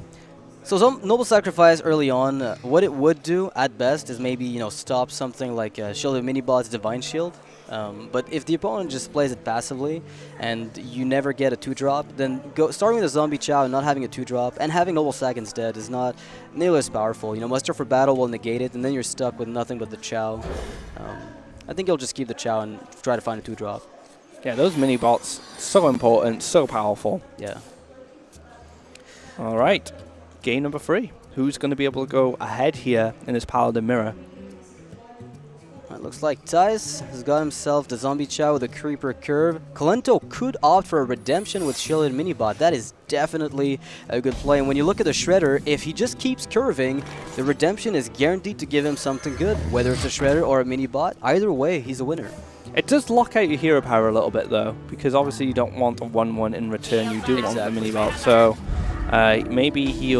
So Noble Sacrifice early on, what it would do at best is maybe stop something like Shield of Minibot's Divine Shield. But if the opponent just plays it passively and you never get a 2-drop, then starting with a Zombie Chow and not having a 2-drop and having Noble Sack instead is not nearly as powerful. Muster for Battle will negate it, and then you're stuck with nothing but the Chow. I think you'll just keep the Chow and try to find a 2-drop. Yeah, those mini-bots, so important, so powerful. Yeah. All right, game number 3. Who's going to be able to go ahead here in this Paladin Mirror? It looks like Thijs has got himself the Zombie Chow with a Creeper Curve. Kolento could opt for a Redemption with Shielded Minibot. That is definitely a good play. And when you look at the Shredder, if he just keeps curving, the Redemption is guaranteed to give him something good. Whether it's a Shredder or a Minibot, either way, he's a winner. It does lock out your hero power a little bit, though, because obviously you don't want a 1-1 in return. You do want the Minibot. So maybe he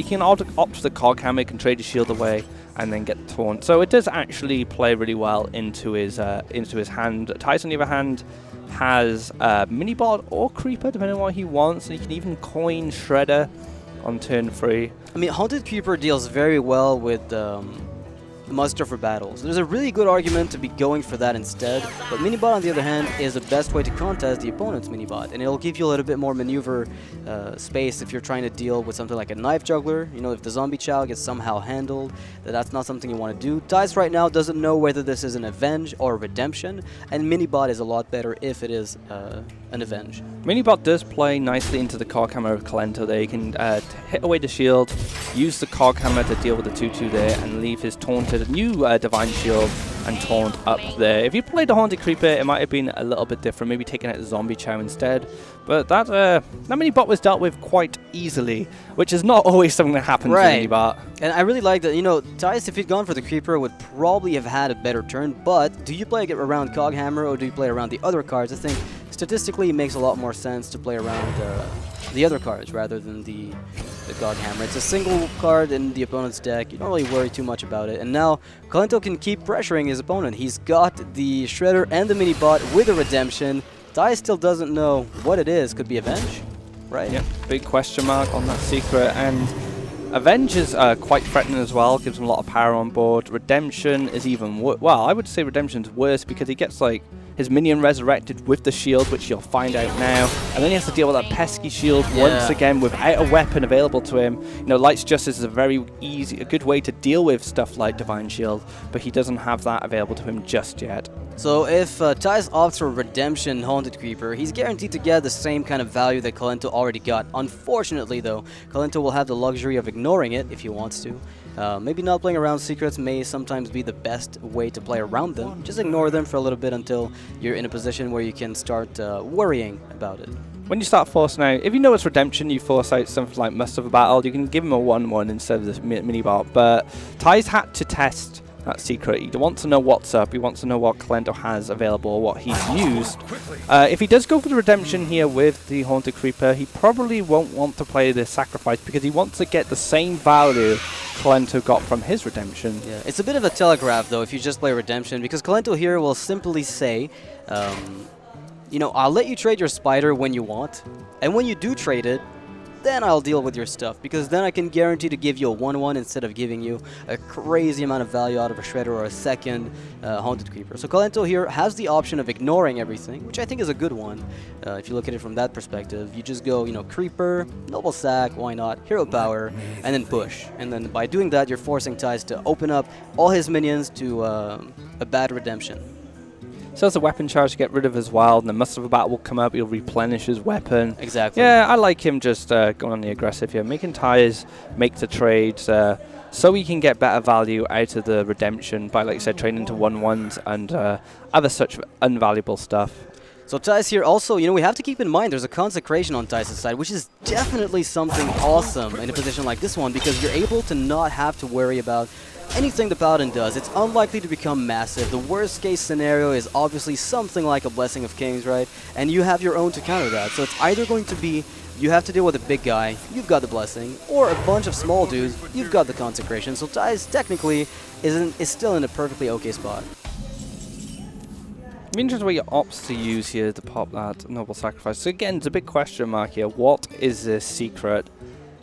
can opt for the Cog Hammer, can trade his shield away, and then get taunt. So it does actually play really well into his hand. Thijs, on the other hand, has Minibot or Creeper, depending on what he wants, and he can even coin Shredder on turn 3. I mean, Haunted Creeper deals very well with Muster for Battles. There's a really good argument to be going for that instead, but Minibot, on the other hand, is the best way to contest the opponent's Minibot, and it'll give you a little bit more maneuver space if you're trying to deal with something like a Knife Juggler. If the Zombie Chow gets somehow handled, that's not something you want to do. Thijs right now doesn't know whether this is an Avenge or a Redemption, and Minibot is a lot better if it is an Avenge. Minibot does play nicely into the Cog Hammer of Kolento there. He can hit away the shield, use the Cog Hammer to deal with the 2-2 there, and leave his taunted new Divine Shield and taunt up there. If you played the Haunted Creeper, it might have been a little bit different, maybe taking out the Zombie Chow instead. But that Minibot was dealt with quite easily, which is not always something that happens with Minibot. And I really like that, Thijs, if he'd gone for the Creeper, would probably have had a better turn, but do you play it around Cog Hammer or do you play around the other cards? I think statistically it makes a lot more sense to play around the other cards rather than the Cog Hammer. It's a single card in the opponent's deck. You don't really worry too much about it. And now Kolento can keep pressuring his opponent. He's got the Shredder and the Minibot with a Redemption. Thijs still doesn't know what it is. Could be Avenge, right? Yeah, big question mark on that secret. And Avenge is quite threatening as well, gives him a lot of power on board. Redemption is even worse. Well, I would say Redemption's worse because he gets his minion resurrected with the shield, which you'll find out now, and then he has to deal with that pesky shield once again without a weapon available to him. Light's Justice is a good way to deal with stuff like Divine Shield, but he doesn't have that available to him just yet. So if Thijs opts for Redemption Haunted Creeper, he's guaranteed to get the same kind of value that Kolento already got. Unfortunately, though, Kolento will have the luxury of ignoring it if he wants to. Maybe not playing around secrets may sometimes be the best way to play around them. Just ignore them for a little bit until you're in a position where you can start worrying about it. When you start forcing out, if you know it's Redemption, you force out something like Muster for Battle, you can give him a 1-1 instead of this Minibot. But Thijs had to test that secret. You want to know what's up. You want to know what Kolento has available, what he's used. If he does go for the redemption here with the Haunted Creeper, he probably won't want to play the sacrifice because he wants to get the same value Kolento got from his redemption. Yeah, it's a bit of a telegraph though if you just play redemption, because Kolento here will simply say, you know, I'll let you trade your spider when you want, and when you do trade it, then I'll deal with your stuff, because then I can guarantee to give you a 1-1 instead of giving you a crazy amount of value out of a Shredder or a second Haunted Creeper. So Kolento here has the option of ignoring everything, which I think is a good one. If you look at it from that perspective, you just go, you know, Creeper, Noble Sack, why not, Hero Power, and then push. And then by doing that, you're forcing Thijs to open up all his minions to a bad redemption. So as a weapon charge to get rid of as well, and the Muster of a Battle will come up, he'll replenish his weapon. Exactly. Yeah, I like him just going on the aggressive here, making Thijs make the trades so he can get better value out of the redemption by, like you said, trading into 1-1s and other such invaluable stuff. So Thijs here also, you know, we have to keep in mind there's a consecration on Thijs' side, which is definitely something awesome in a position like this one, because you're able to not have to worry about anything the Paladin does. It's unlikely to become massive. The worst case scenario is obviously something like a Blessing of Kings, right? And you have your own to counter that. So it's either going to be you have to deal with a big guy, you've got the Blessing, or a bunch of small dudes, you've got the Consecration. So Thijs technically is still in a perfectly okay spot. I'm interested what he opts to use here to pop that Noble Sacrifice. So again, it's a big question mark here. What is this secret?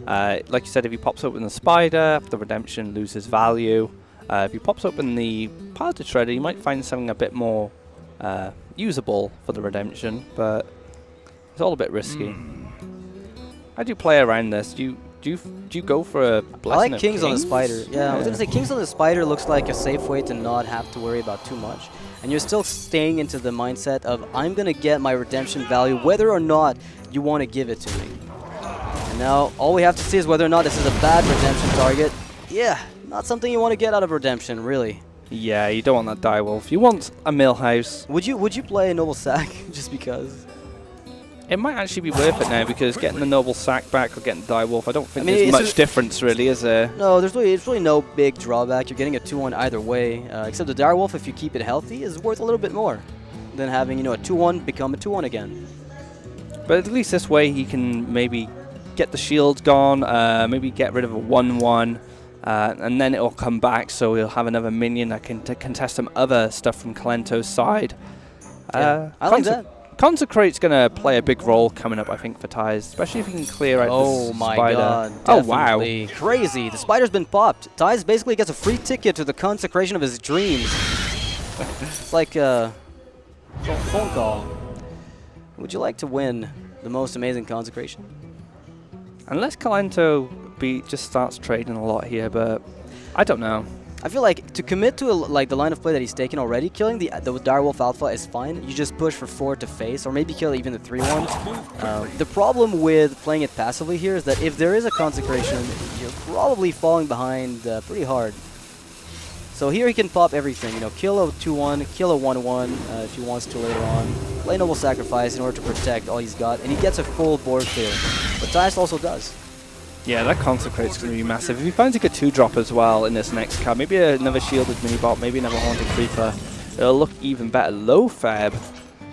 Like you said, if he pops open the Spider, the redemption loses value. If he pops open the Piloted Shredder, you might find something a bit more usable for the redemption, but it's all a bit risky. How do you play around this? Do you go for a Blessing I like of Kings on the Spider. Yeah, I was Yeah. going to say Kings on the Spider looks like a safe way to not have to worry about too much. And you're still staying into the mindset of, I'm going to get my redemption value whether or not you want to give it to me. And now all we have to see is whether or not this is a bad redemption target. Yeah, not something you want to get out of redemption, really. Yeah, you don't want that Direwolf. You want a Millhouse. Would you play a Noble Sack just because? It might actually be worth it now, because getting the Noble Sack back or getting the Direwolf, I don't think I mean, there's it's much difference really, is there? No, it's really no big drawback. You're getting a 2-1 either way, except the Direwolf, if you keep it healthy, is worth a little bit more than having, you know, a 2-1 become a 2-1 again. But at least this way he can maybe get the shield gone, maybe get rid of a 1-1, and then it'll come back, so he'll have another minion that can contest some other stuff from Kolento's side. Yeah, I like that. Consecrate's going to play a big role coming up, I think, for Thijs, especially if he can clear out Oh the my Spider. god. Oh, wow. Definitely. Crazy. The Spider's been popped. Thijs basically gets a free ticket to the consecration of his dreams. It's like a phone call. Would you like to win the most amazing consecration? Unless Kolento just starts trading a lot here, but I don't know. I feel like to commit to the line of play that he's taken already, killing the Direwolf Alpha is fine. You just push for 4 to face, or maybe kill even the 3-1. The problem with playing it passively here is that if there is a consecration, you're probably falling behind pretty hard. So here he can pop everything, you know, kill a 2-1, kill a 1-1 if he wants to later on, play Noble Sacrifice in order to protect all he's got, and he gets a full board clear. But Thijs also does. Yeah, that Consecrate's going to be massive. If he finds he could 2-drop as well in this next card, maybe another Shielded Minibot, maybe another Haunted Creeper, it'll look even better. Low Fab.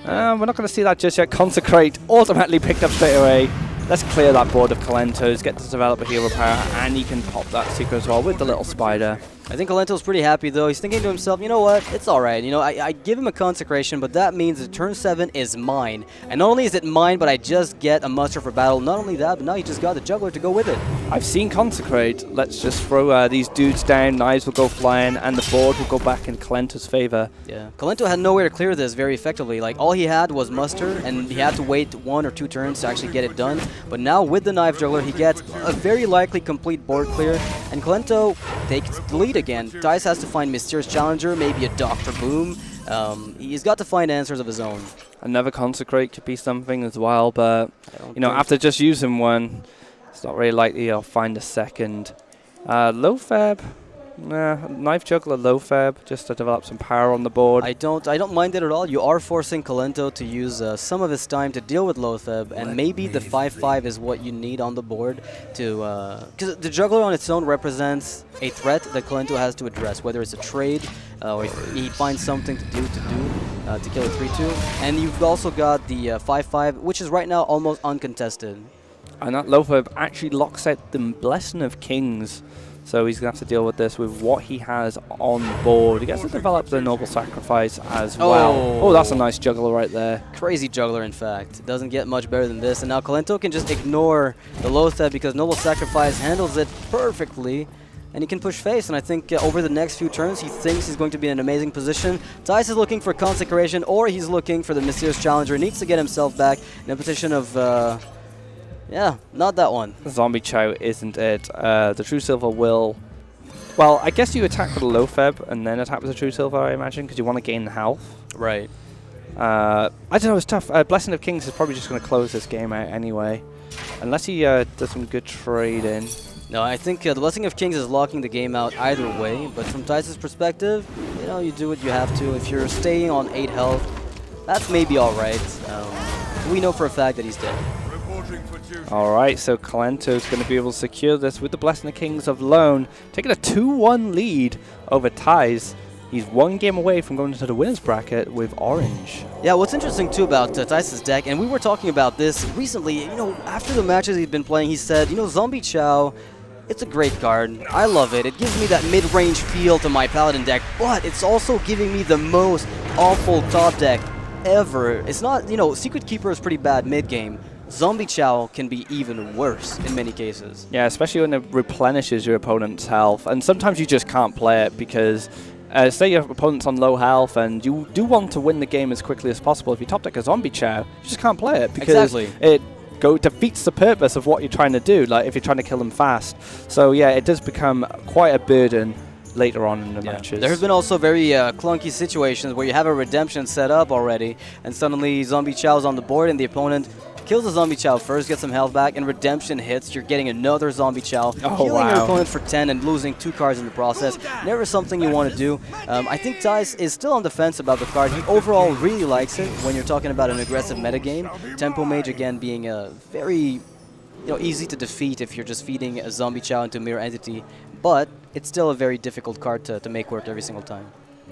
We're not going to see that just yet. Consecrate automatically picked up straight away. Let's clear that board of Kolento's, get to develop a hero power, and he can pop that secret as well with the little Spider. I think Kolento's pretty happy though. He's thinking to himself, you know what, it's alright. You know, I give him a consecration, but that means that turn 7 is mine. And not only is it mine, but I just get a muster for battle. Not only that, but now you just got the juggler to go with it. I've seen Consecrate. Let's just throw these dudes down, knives will go flying, and the board will go back in Kolento's favor. Yeah, Kolento had nowhere to clear this very effectively. Like, all he had was muster, and he had to wait 1 or 2 turns to actually get it done. But now with the knife juggler, he gets a very likely complete board clear, and Kolento takes the lead again. Thijs has to find Mysterious Challenger, maybe a Dr. Boom. He's got to find answers of his own. Another Consecrate could be something as well, but you know, after just using one, it's not really likely I'll find a second. Low Fab, Knife Juggler low fab just to develop some power on the board. I don't mind it at all. You are forcing Kolento to use some of his time to deal with Lotheb, and maybe the 5/5 is what you need on the board to, because the Juggler on its own represents a threat that Kolento has to address, whether it's a trade or if he finds something to kill a 3/2. And you've also got the 5/5, which is right now almost uncontested. And that low fab actually locks out the Blessing of Kings. So he's going to have to deal with this with what he has on board. He gets to develop the Noble Sacrifice as well. Oh, that's a nice juggler right there. Crazy juggler, in fact. Doesn't get much better than this. And now Kolento can just ignore the Lotheb because Noble Sacrifice handles it perfectly. And he can push face. And I think over the next few turns, he thinks he's going to be in an amazing position. Thijs is looking for Consecration, or he's looking for the Mysterious Challenger. He needs to get himself back in a position of... yeah, not that one. Zombie Chow isn't it. The True Silver will... Well, I guess you attack with the low feb and then attack with the True Silver, I imagine, because you want to gain health. Right. I don't know, it's tough. Blessing of Kings is probably just going to close this game out anyway. Unless he does some good trading. No, I think the Blessing of Kings is locking the game out either way. But from Thijs' perspective, you know, you do what you have to. If you're staying on 8 health, that's maybe alright. We know for a fact that he's dead. Alright, so Kolento's going to be able to secure this with the Blessing of Kings of Lone, taking a 2-1 lead over Thijs. He's 1 game away from going into the winner's bracket with Orange. Yeah, what's interesting too about Thijs' deck, and we were talking about this recently, you know, after the matches he'd been playing, he said, you know, Zombie Chow, it's a great card. I love it. It gives me that mid-range feel to my Paladin deck, but it's also giving me the most awful top deck ever. It's not, you know, Secret Keeper is pretty bad mid-game. Zombie Chow can be even worse in many cases. Yeah, especially when it replenishes your opponent's health. And sometimes you just can't play it because, say your opponent's on low health and you do want to win the game as quickly as possible. If you top deck a Zombie Chow, you just can't play it because it defeats the purpose of what you're trying to do, like if you're trying to kill them fast. So yeah, it does become quite a burden later on in the matches. There have been also very clunky situations where you have a redemption set up already and suddenly Zombie Chow's on the board and the opponent kills the Zombie Chow first, gets some health back, and redemption hits. You're getting another Zombie Chow, killing your opponent for 10 and losing 2 cards in the process. Never something you want to do. I think Thijs is still on the fence about the card. He overall really likes it when you're talking about an aggressive metagame. Tempo Mage, again, being a very easy to defeat if you're just feeding a Zombie Chow into a mirror entity, but it's still a very difficult card to make work every single time.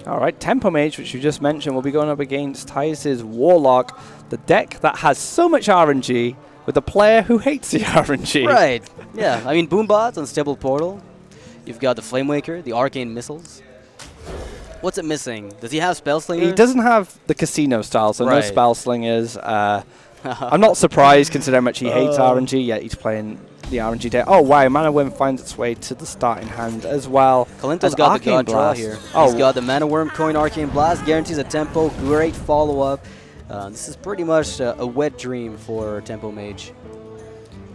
Alright, Tempo Mage, which you just mentioned, will be going up against Thijs' Warlock, the deck that has so much RNG, with a player who hates the RNG. Right, yeah. I mean, Boombot, Unstable Portal. You've got the Flamewaker, the Arcane Missiles. What's it missing? Does he have Spellslinger? He doesn't have the Casino style, so no Spellslingers. I'm not surprised considering how much he hates RNG, yet he's playing the RNG deck. Oh wow, Mana Worm finds its way to the starting hand as well. Kolento's got the God draw here. He's got the Mana Worm, coin Arcane Blast, guarantees a tempo, great follow-up. This is pretty much a wet dream for Tempo Mage.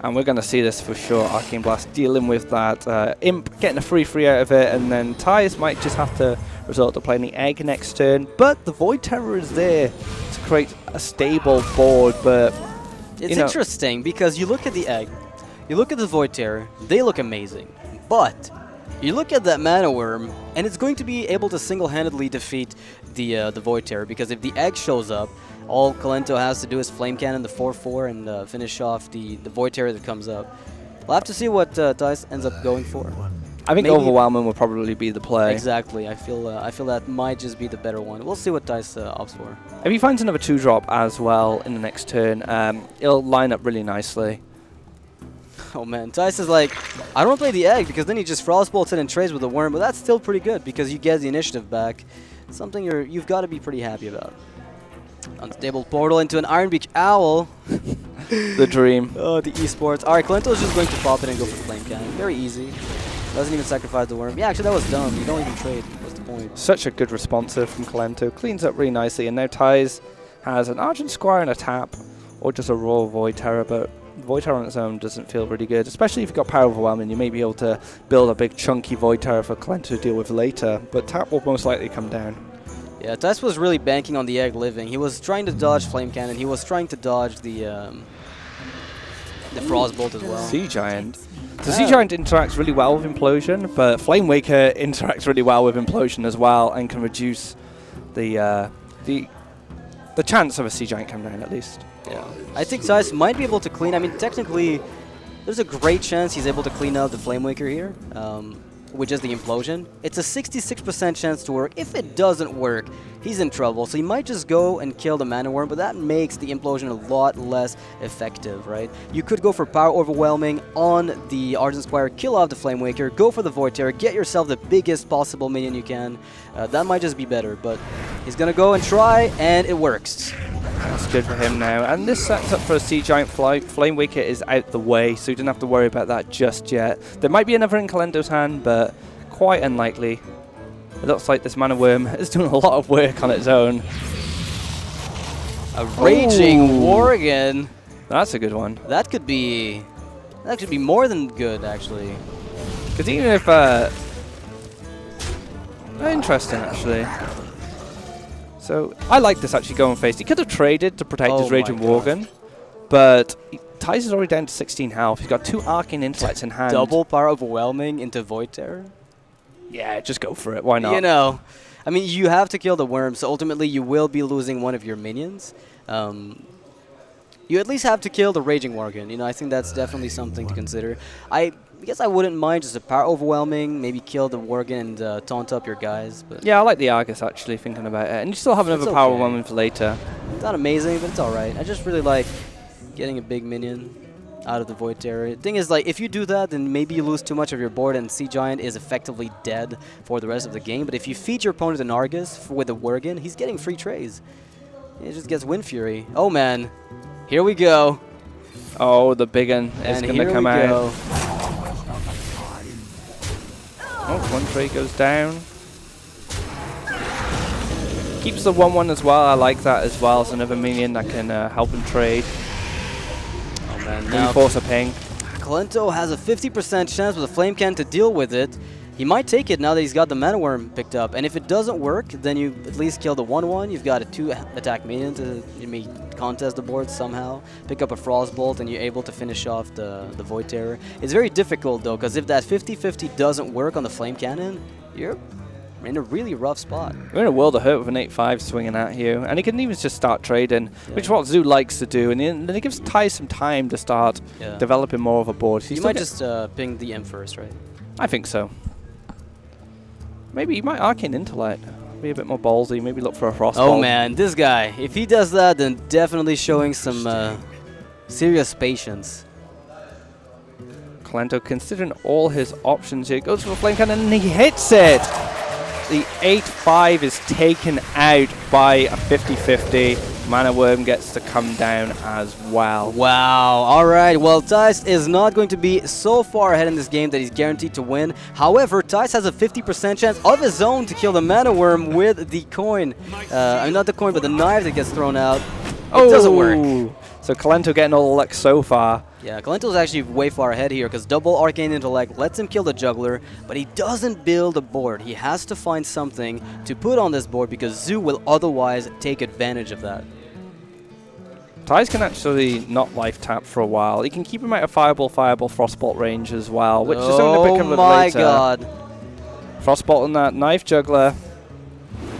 And we're going to see this for sure. Arcane Blast dealing with that Imp, getting a free out of it, and then Thijs might just have to resort to playing the Egg next turn. But the Void Terror is there to create a stable board. But it's interesting because you look at the Egg, you look at the Void Terror, they look amazing. But you look at that Mana Worm, and it's going to be able to single-handedly defeat the Void Terror, because if the Egg shows up, all Kolento has to do is Flame Cannon the 4/4 and finish off the Void Terror that comes up. We'll have to see what Thijs ends up going for. I think Overwhelming will probably be the play. Exactly. I feel that might just be the better one. We'll see what Thijs opts for. If he finds another 2-drop as well in the next turn, it'll line up really nicely. Oh man, Thijs is like, I don't want to play the Egg because then he just Frostbolts it and trades with the Worm, but that's still pretty good because you get the initiative back. Something you've got to be pretty happy about. Unstable Portal into an Ironbeak Owl. The dream. Oh, the esports. Alright, Kolento's just going to pop it and go for Flame Cannon. Very easy. Doesn't even sacrifice the Worm. Yeah, actually that was dumb. You don't even trade. What's the point? Such a good responsive from Kolento. Cleans up really nicely, and now Thijs has an Argent Squire and a tap, or just a raw Void Terror, but Void Terror on its own doesn't feel really good, especially if you've got Power Overwhelming. You may be able to build a big chunky Void Terror for Kolento to deal with later, but tap will most likely come down. Yeah, Thijs was really banking on the Egg living. He was trying to dodge Flame Cannon. He was trying to dodge the Frostbolt as well. Sea Giant. The Sea Giant interacts really well with Implosion, but Flame Waker interacts really well with Implosion as well and can reduce the chance of a Sea Giant coming down at least. Yeah. I think Thijs might be able to clean. I mean, technically, there's a great chance he's able to clean out the Flame Waker here, with just the Implosion. It's a 66% chance to work. If it doesn't work, he's in trouble. So he might just go and kill the Mana Worm, but that makes the Implosion a lot less effective, right? You could go for Power Overwhelming on the Argent Squire, kill off the Flame Waker, go for the Void Terror, get yourself the biggest possible minion you can. That might just be better, but he's gonna go and try, and it works. That's good for him now. And this sets up for a Sea Giant flight. Flame Waker is out the way, so you don't have to worry about that just yet. There might be another in Kolento's hand, but quite unlikely. It looks like this Mana Worm is doing a lot of work on its own. A Raging Worgen. That's a good one. That could be more than good, actually. Because even if... interesting, actually. So, I like this actually going face. He could have traded to protect his Raging Worgen, but Thijs is already down to 16 health. He's got 2 Arcane Intellects in hand. Double Power Overwhelming into Void Terror? Yeah, just go for it. Why not? You know, I mean, you have to kill the worm, so ultimately you will be losing one of your minions. You at least have to kill the Raging Worgen. You know, I think that's definitely something to consider. I guess I wouldn't mind just a Power Overwhelming, maybe kill the Worgen and taunt up your guys. But yeah, I like the Argus actually, thinking about it. And you still have another Power Overwhelming for later. It's not amazing, but it's alright. I just really like getting a big minion out of the Void Terror. The thing is, like, if you do that, then maybe you lose too much of your board and Sea Giant is effectively dead for the rest of the game. But if you feed your opponent an Argus with a Worgen, he's getting free trays. It just gets Wind Fury. Oh man, here we go. Oh, the big one is going to come out. Oh, one tray goes down. Keeps the 1/1 as well. I like that as well. It's another minion that can help him trade. Oh man, now force a ping. Kolento has a 50% chance with a Flame Can to deal with it. He might take it now that he's got the Mana Worm picked up. And if it doesn't work, then you at least kill the 1/1. You've got a 2-attack minion to maybe contest the board somehow. Pick up a Frostbolt and you're able to finish off the Void Terror. It's very difficult though, because if that 50-50 doesn't work on the Flame Cannon, you're in a really rough spot. We're in a world of hurt with an 8-5 swinging at you. And he can even just start trading, which is what Zoo likes to do. And then it gives Thijs some time to start developing more of a board. You might just ping the M first, right? I think so. Maybe he might Arcane Intellect. Be a bit more ballsy. Maybe look for a Frostbolt. Oh man, this guy. If he does that, then definitely showing some serious patience. Kolento considering all his options here. Goes for a Flame Cannon and he hits it! The 8-5 is taken out by a 50-50. Mana Worm gets to come down as well. Wow. All right. Well, Thijs is not going to be so far ahead in this game that he's guaranteed to win. However, Thijs has a 50% chance of his own to kill the Mana Worm with the coin. I mean, not the coin, but the knife that gets thrown out. It doesn't work. So Kolento getting all the luck so far. Yeah, Kolento's actually way far ahead here because double Arcane Intellect lets him kill the Juggler, but he doesn't build a board. He has to find something to put on this board because Zoo will otherwise take advantage of that. Thijs can actually not life tap for a while. He can keep him out of Fireball, Frostbolt range as well, which is only to pick him up later. Oh my god. Frostbolt on that Knife Juggler.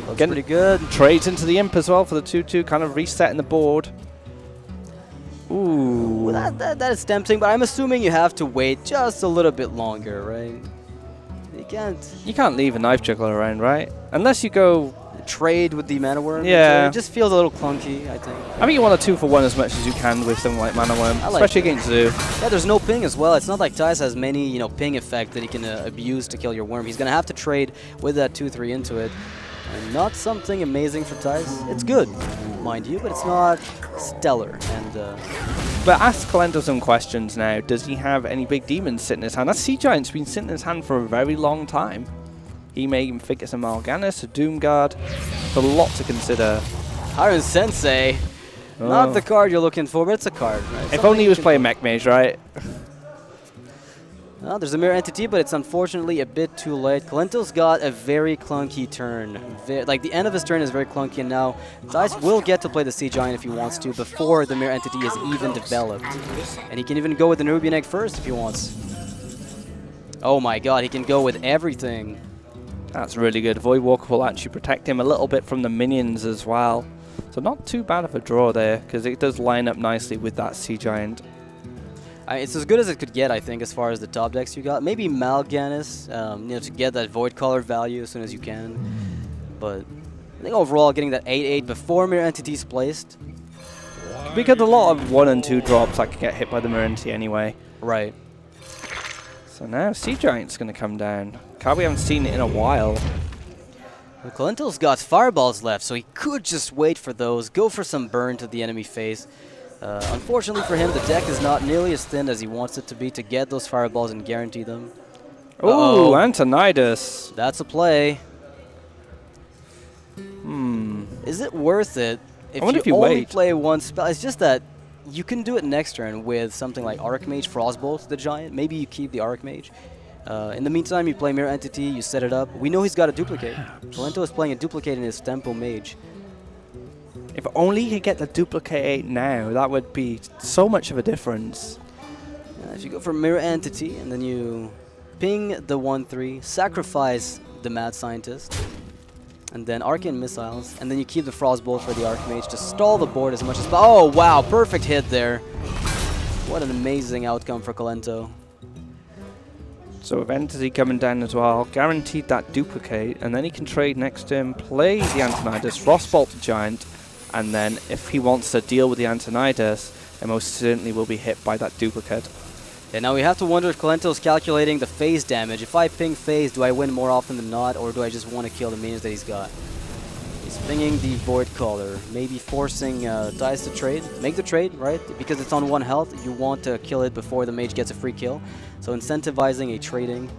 Looks pretty good. Trades into the Imp as well for the 2-2, kind of resetting the board. Ooh. Well, that is tempting, but I'm assuming you have to wait just a little bit longer, right? You can't leave a Knife Juggler around, right? Unless you go trade with the Mana Worm. Yeah. It just feels a little clunky, I think. I think you want a 2-for-1 as much as you can with something like Mana Worm, especially against Zoo. Yeah, there's no ping as well. It's not like Thijs has many, ping effect that he can abuse to kill your worm. He's gonna have to trade with that 2-3 into it. And not something amazing for Thijs. It's good, mind you, but it's not stellar. And but ask Kolento some questions now. Does he have any big demons sitting in his hand? That Sea Giant's been sitting in his hand for a very long time. He may even think it's a Mal'Ganis, a Doomguard. There's a lot to consider. Iron Sensei. Not the card you're looking for, but it's a card. Right? If only he was playing Mech Mage, right? Well, there's a Mirror Entity, but it's unfortunately a bit too late. Kolento's got a very clunky turn. Like, the end of his turn is very clunky, and now Thijs will get to play the Sea Giant if he wants to before the Mirror Entity is even developed. And he can even go with the Nerubian Egg first if he wants. Oh my god, he can go with everything. That's really good. Void Walker will actually protect him a little bit from the minions as well. So not too bad of a draw there, because it does line up nicely with that Sea Giant. It's as good as it could get, I think, as far as the top decks you got. Maybe Mal'Ganis, you know, to get that Void Color value as soon as you can. But I think overall, getting that 8/8 before Mirror Entity's placed. We get a lot of 1 and 2 drops that can get hit by the Mirror Entity anyway. Right. So now Sea Giant's going to come down. We haven't seen it in a while. Well, Kolento's got fireballs left, so he could just wait for those, go for some burn to the enemy face. Unfortunately for him, the deck is not nearly as thin as he wants it to be to get those fireballs and guarantee them. Oh, Antonidas. That's a play. Hmm. Is it worth it if I wonder you if you only wait. play one spell? It's just that you can do it next turn with something like Archmage, Frostbolt, the Giant. Maybe you keep the Archmage. In the meantime, you play Mirror Entity, you set it up. We know he's got a duplicate. Kolento is playing a duplicate in his Tempo Mage. If only he could get the duplicate now, that would be so much of a difference. If you go for Mirror Entity and then you ping the 1/3, sacrifice the Mad Scientist, and then Arcane Missiles, and then you keep the Frostbolt for the Archmage to stall the board as much as possible. Oh wow, perfect hit there. What an amazing outcome for Kolento. So with Entity coming down as well, guaranteed that duplicate, and then he can trade next to him, play the Antonidas, Frostbolt the Giant, and then if he wants to deal with the Antonidas, it most certainly will be hit by that duplicate. Yeah, now we have to wonder if Kolento's calculating the phase damage. If I ping phase, do I win more often than not, or do I just want to kill the minions that he's got? He's pinging the Void Caller, maybe forcing Thijs to trade. Make the trade, right? Because it's on 1 health, you want to kill it before the mage gets a free kill. So incentivizing a trading.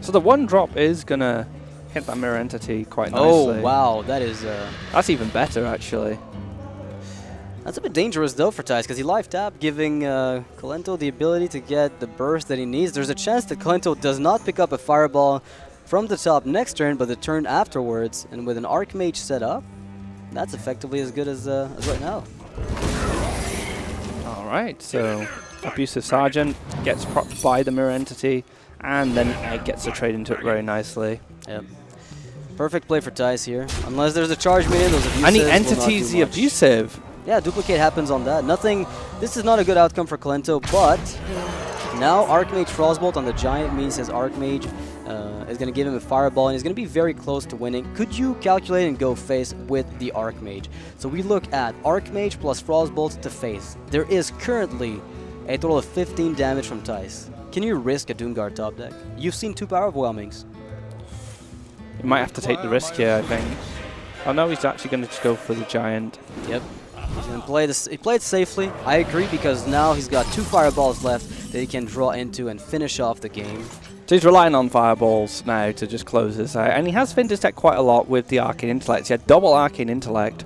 So the 1 drop is going to hit that Mirror Entity quite nicely. Oh, wow, that is... That's even better, actually. That's a bit dangerous, though, for Thijs, because he live tapped, giving Kolento the ability to get the burst that he needs. There's a chance that Kolento does not pick up a Fireball from the top next turn, but the turn afterwards, and with an Archmage set up, that's effectively as good as right now. Alright, so Abusive Sergeant gets propped by the Mirror Entity, and then Egg gets a trade into it very nicely. Yep. Perfect play for Thijs here. Unless there's a charge minion, those abusives And the will not Entity's do the much. Abusive. Yeah, duplicate happens on that. Nothing. This is not a good outcome for Kolento, but now Archmage Frostbolt on the Giant means his Archmage is going to give him a Fireball, and he's going to be very close to winning. Could you calculate and go face with the Archmage? So we look at Archmage plus Frostbolt to face. There is currently a total of 15 damage from Thijs. Can you risk a Doomguard top deck? You've seen 2 Power Overwhelmings. You might have to take the risk here, I think. Oh no, he's actually going to just go for the Giant. Yep. He's going to play this. He played safely. I agree, because now he's got 2 Fireballs left that he can draw into and finish off the game. So he's relying on Fireballs now to just close this out. And he has finned his deck quite a lot with the Arcane Intellect. He had double Arcane Intellect.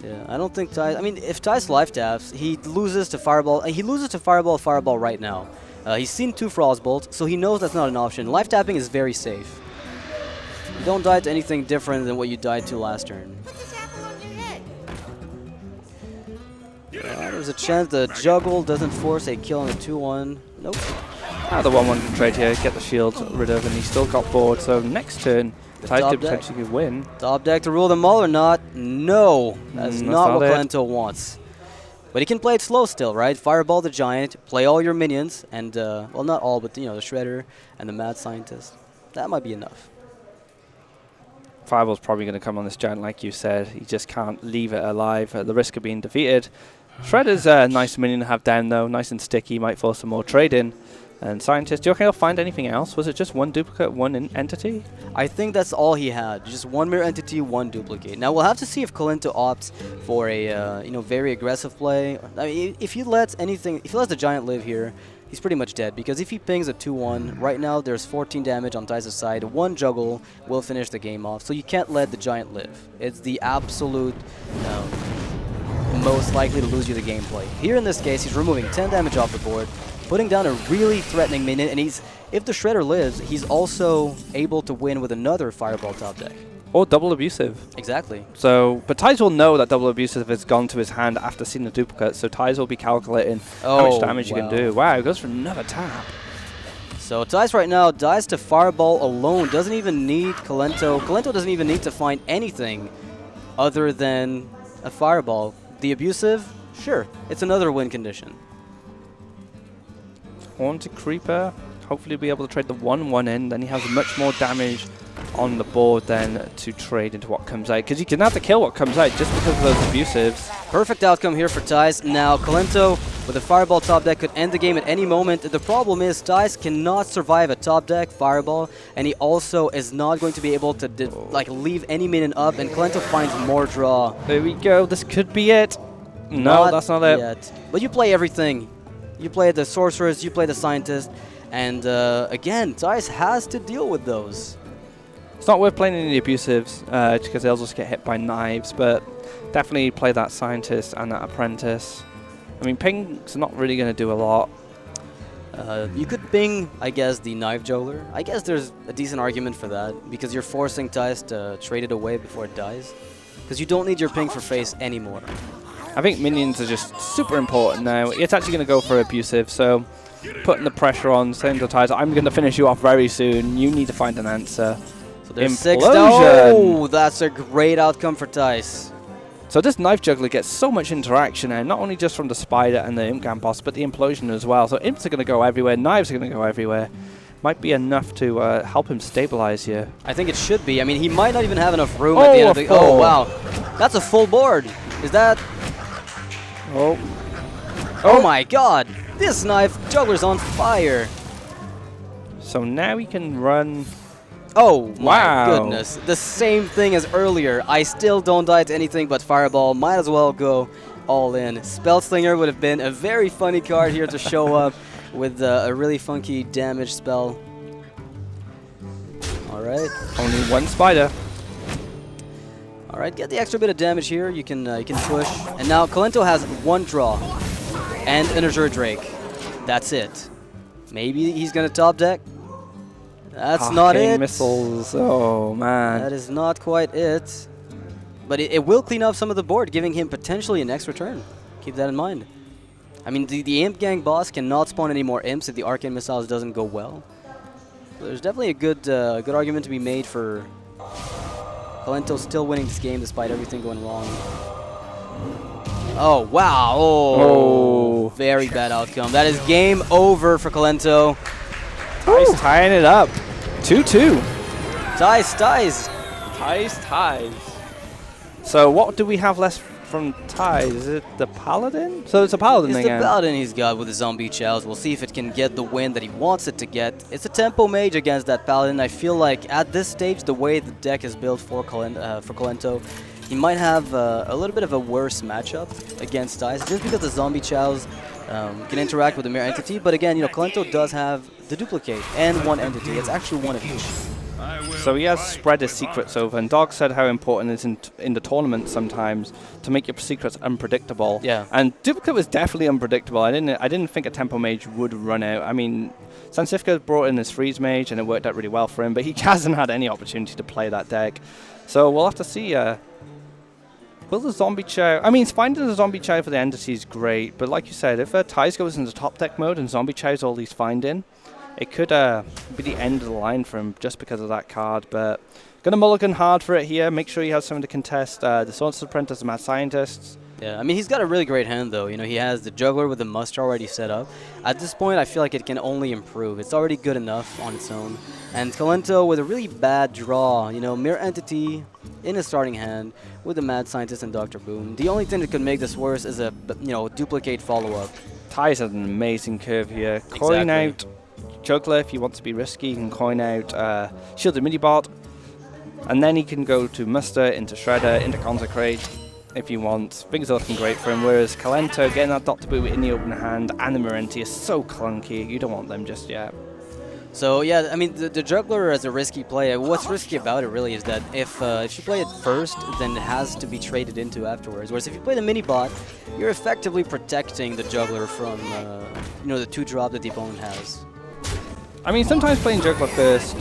Yeah, I don't think Thijs... I mean, if Thijs live taps, he loses to Fireball. He loses to Fireball right now. He's seen 2 Frostbolts, so he knows that's not an option. Live tapping is very safe. You don't die to anything different than what you died to last turn. There's a chance the Juggle doesn't force a kill on a 2-1. Nope. The 1-1 trade here, get the shield rid of, and he's still got board. So next turn, Thijs could potentially win. Top deck to rule them all or not? No, that's not what Kolento wants. But he can play it slow still, right? Fireball the Giant, play all your minions, and, well, not all, but, you know, the Shredder and the Mad Scientist. That might be enough. Fireball's probably going to come on this Giant, like you said. He just can't leave it alive at the risk of being defeated. Shredder's a nice minion to have down, though. Nice and sticky. Might force some more trading. And Scientist, do you reckon he'll find anything else? Was it just 1 duplicate, 1 entity? I think that's all he had. Just 1 Mirror Entity, 1 duplicate. Now we'll have to see if Kolento opts for a you know, very aggressive play. I mean, if he lets the Giant live here, he's pretty much dead. Because if he pings a 2-1, right now there's 14 damage on Thijs' side. 1 Juggle will finish the game off. So you can't let the Giant live. It's the absolute most likely to lose you the gameplay. Here in this case, he's removing 10 damage off the board, putting down a really threatening minion, and if the Shredder lives, he's also able to win with another Fireball top deck. Or double Abusive. Exactly. So, but Thijs will know that double Abusive has gone to his hand after seeing the duplicate, so Thijs will be calculating how much damage you can do. Wow, he goes for another tap. So Thijs right now dies to Fireball alone, doesn't even need Kolento. Kolento doesn't even need to find anything other than a Fireball. The Abusive, sure, it's another win condition. Haunted Creeper, hopefully be able to trade the 1-1 in, then he has much more damage on the board then to trade into what comes out, because you can have to kill what comes out just because of those Abusives. Perfect outcome here for Thijs. Now Kolento with a Fireball top deck could end the game at any moment. The problem is Thijs cannot survive a top deck Fireball, and he also is not going to be able to like leave any minion up, and Kolento finds more draw. There we go, this could be it. No, that's not it. Yet. But you play everything. You play the Sorceress, you play the Scientist, and again, Thijs has to deal with those. It's not worth playing any Abusives because they'll just get hit by knives, but definitely play that Scientist and that Apprentice. I mean, ping's not really going to do a lot. You could ping, I guess, the Knife Juggler. I guess there's a decent argument for that, because you're forcing Thijs to trade it away before it dies. Because you don't need your ping for face anymore. I think minions are just super important now. It's actually going to go for Abusive, so putting the pressure on, saying to Thijs, I'm going to finish you off very soon. You need to find an answer. So there's 6 down. Oh, that's a great outcome for Thijs. So this Knife Juggler gets so much interaction now, not only just from the Spider and the Imp Gamboss, but the Implosion as well. So Imps are going to go everywhere, Knives are going to go everywhere. Might be enough to help him stabilize here. I think it should be. I mean, he might not even have enough room at the end of the... Oh, wow. That's a full board. Is that... Oh my god. This Knife Juggler's on fire. So now he can run... Oh my wow. goodness. The same thing as earlier. I still don't die to anything but Fireball. Might as well go all in. Spellslinger would have been a very funny card here to show up with a really funky damage spell. Alright. Only one Spider. Alright, get the extra bit of damage here. You can push. And now Kolento has 1 draw and an Azure Drake. That's it. Maybe he's gonna top deck. That's not it. Missiles. Oh man. That is not quite it. But it will clean up some of the board, giving him potentially an extra turn. Keep that in mind. I mean, the Imp Gang boss cannot spawn any more Imps if the Arcane Missiles doesn't go well. So there's definitely a good argument to be made for Kolento still winning this game despite everything going wrong. Oh, wow. Oh, very bad outcome. That is game over for Kolento. Thijs tying it up. 2-2. Thijs. So what do we have left from Thijs? Is it the Paladin? So it's a Paladin again. It's the Paladin he's got with the Zombie Chows. We'll see if it can get the win that he wants it to get. It's a Tempo Mage against that Paladin. I feel like at this stage, the way the deck is built for Kolento, he might have a little bit of a worse matchup against Thijs, just because the Zombie Chows can interact with the Mirror Entity. But again, you know, Kolento does have the Duplicate and 1 entity. It's actually 1 of each. So he has spread his secrets over, and Dog said how important it is in the tournament sometimes to make your secrets unpredictable. Yeah. And Duplicate was definitely unpredictable. I didn't think a Tempo Mage would run out. I mean, Sansifka brought in his Freeze Mage, and it worked out really well for him, but he hasn't had any opportunity to play that deck. So we'll have to see. Will the Zombie Chow... I mean, finding the Zombie Chow for the entity is great, but like you said, if Thijs goes into top deck mode and Zombie Chow's all he's finding, it could be the end of the line for him just because of that card. But going to mulligan hard for it here. Make sure he has something to contest. The Sorcerer's Apprentice, the Mad Scientists. Yeah, I mean, he's got a really great hand, though. You know, he has the Juggler with the Muster already set up. At this point, I feel like it can only improve. It's already good enough on its own. And Kolento with a really bad draw. You know, Mirror Entity in his starting hand with the Mad Scientist and Dr. Boom. The only thing that could make this worse is a, Duplicate follow-up. Thijs has an amazing curve here. Coin out Juggler if he wants to be risky. He can coin out Shielded Minibot. And then he can go to Muster, into Shredder, into Consecrate if you want. Things are looking great for him, whereas Kolento getting that Dr. Boo in the open hand and the Mirror is so clunky. You don't want them just yet. So yeah, I mean, the Juggler as a risky play, what's risky about it really is that if you play it first, then it has to be traded into afterwards. Whereas if you play the mini-bot, you're effectively protecting the Juggler from, the 2-drop that the opponent has. I mean, sometimes playing Juggler first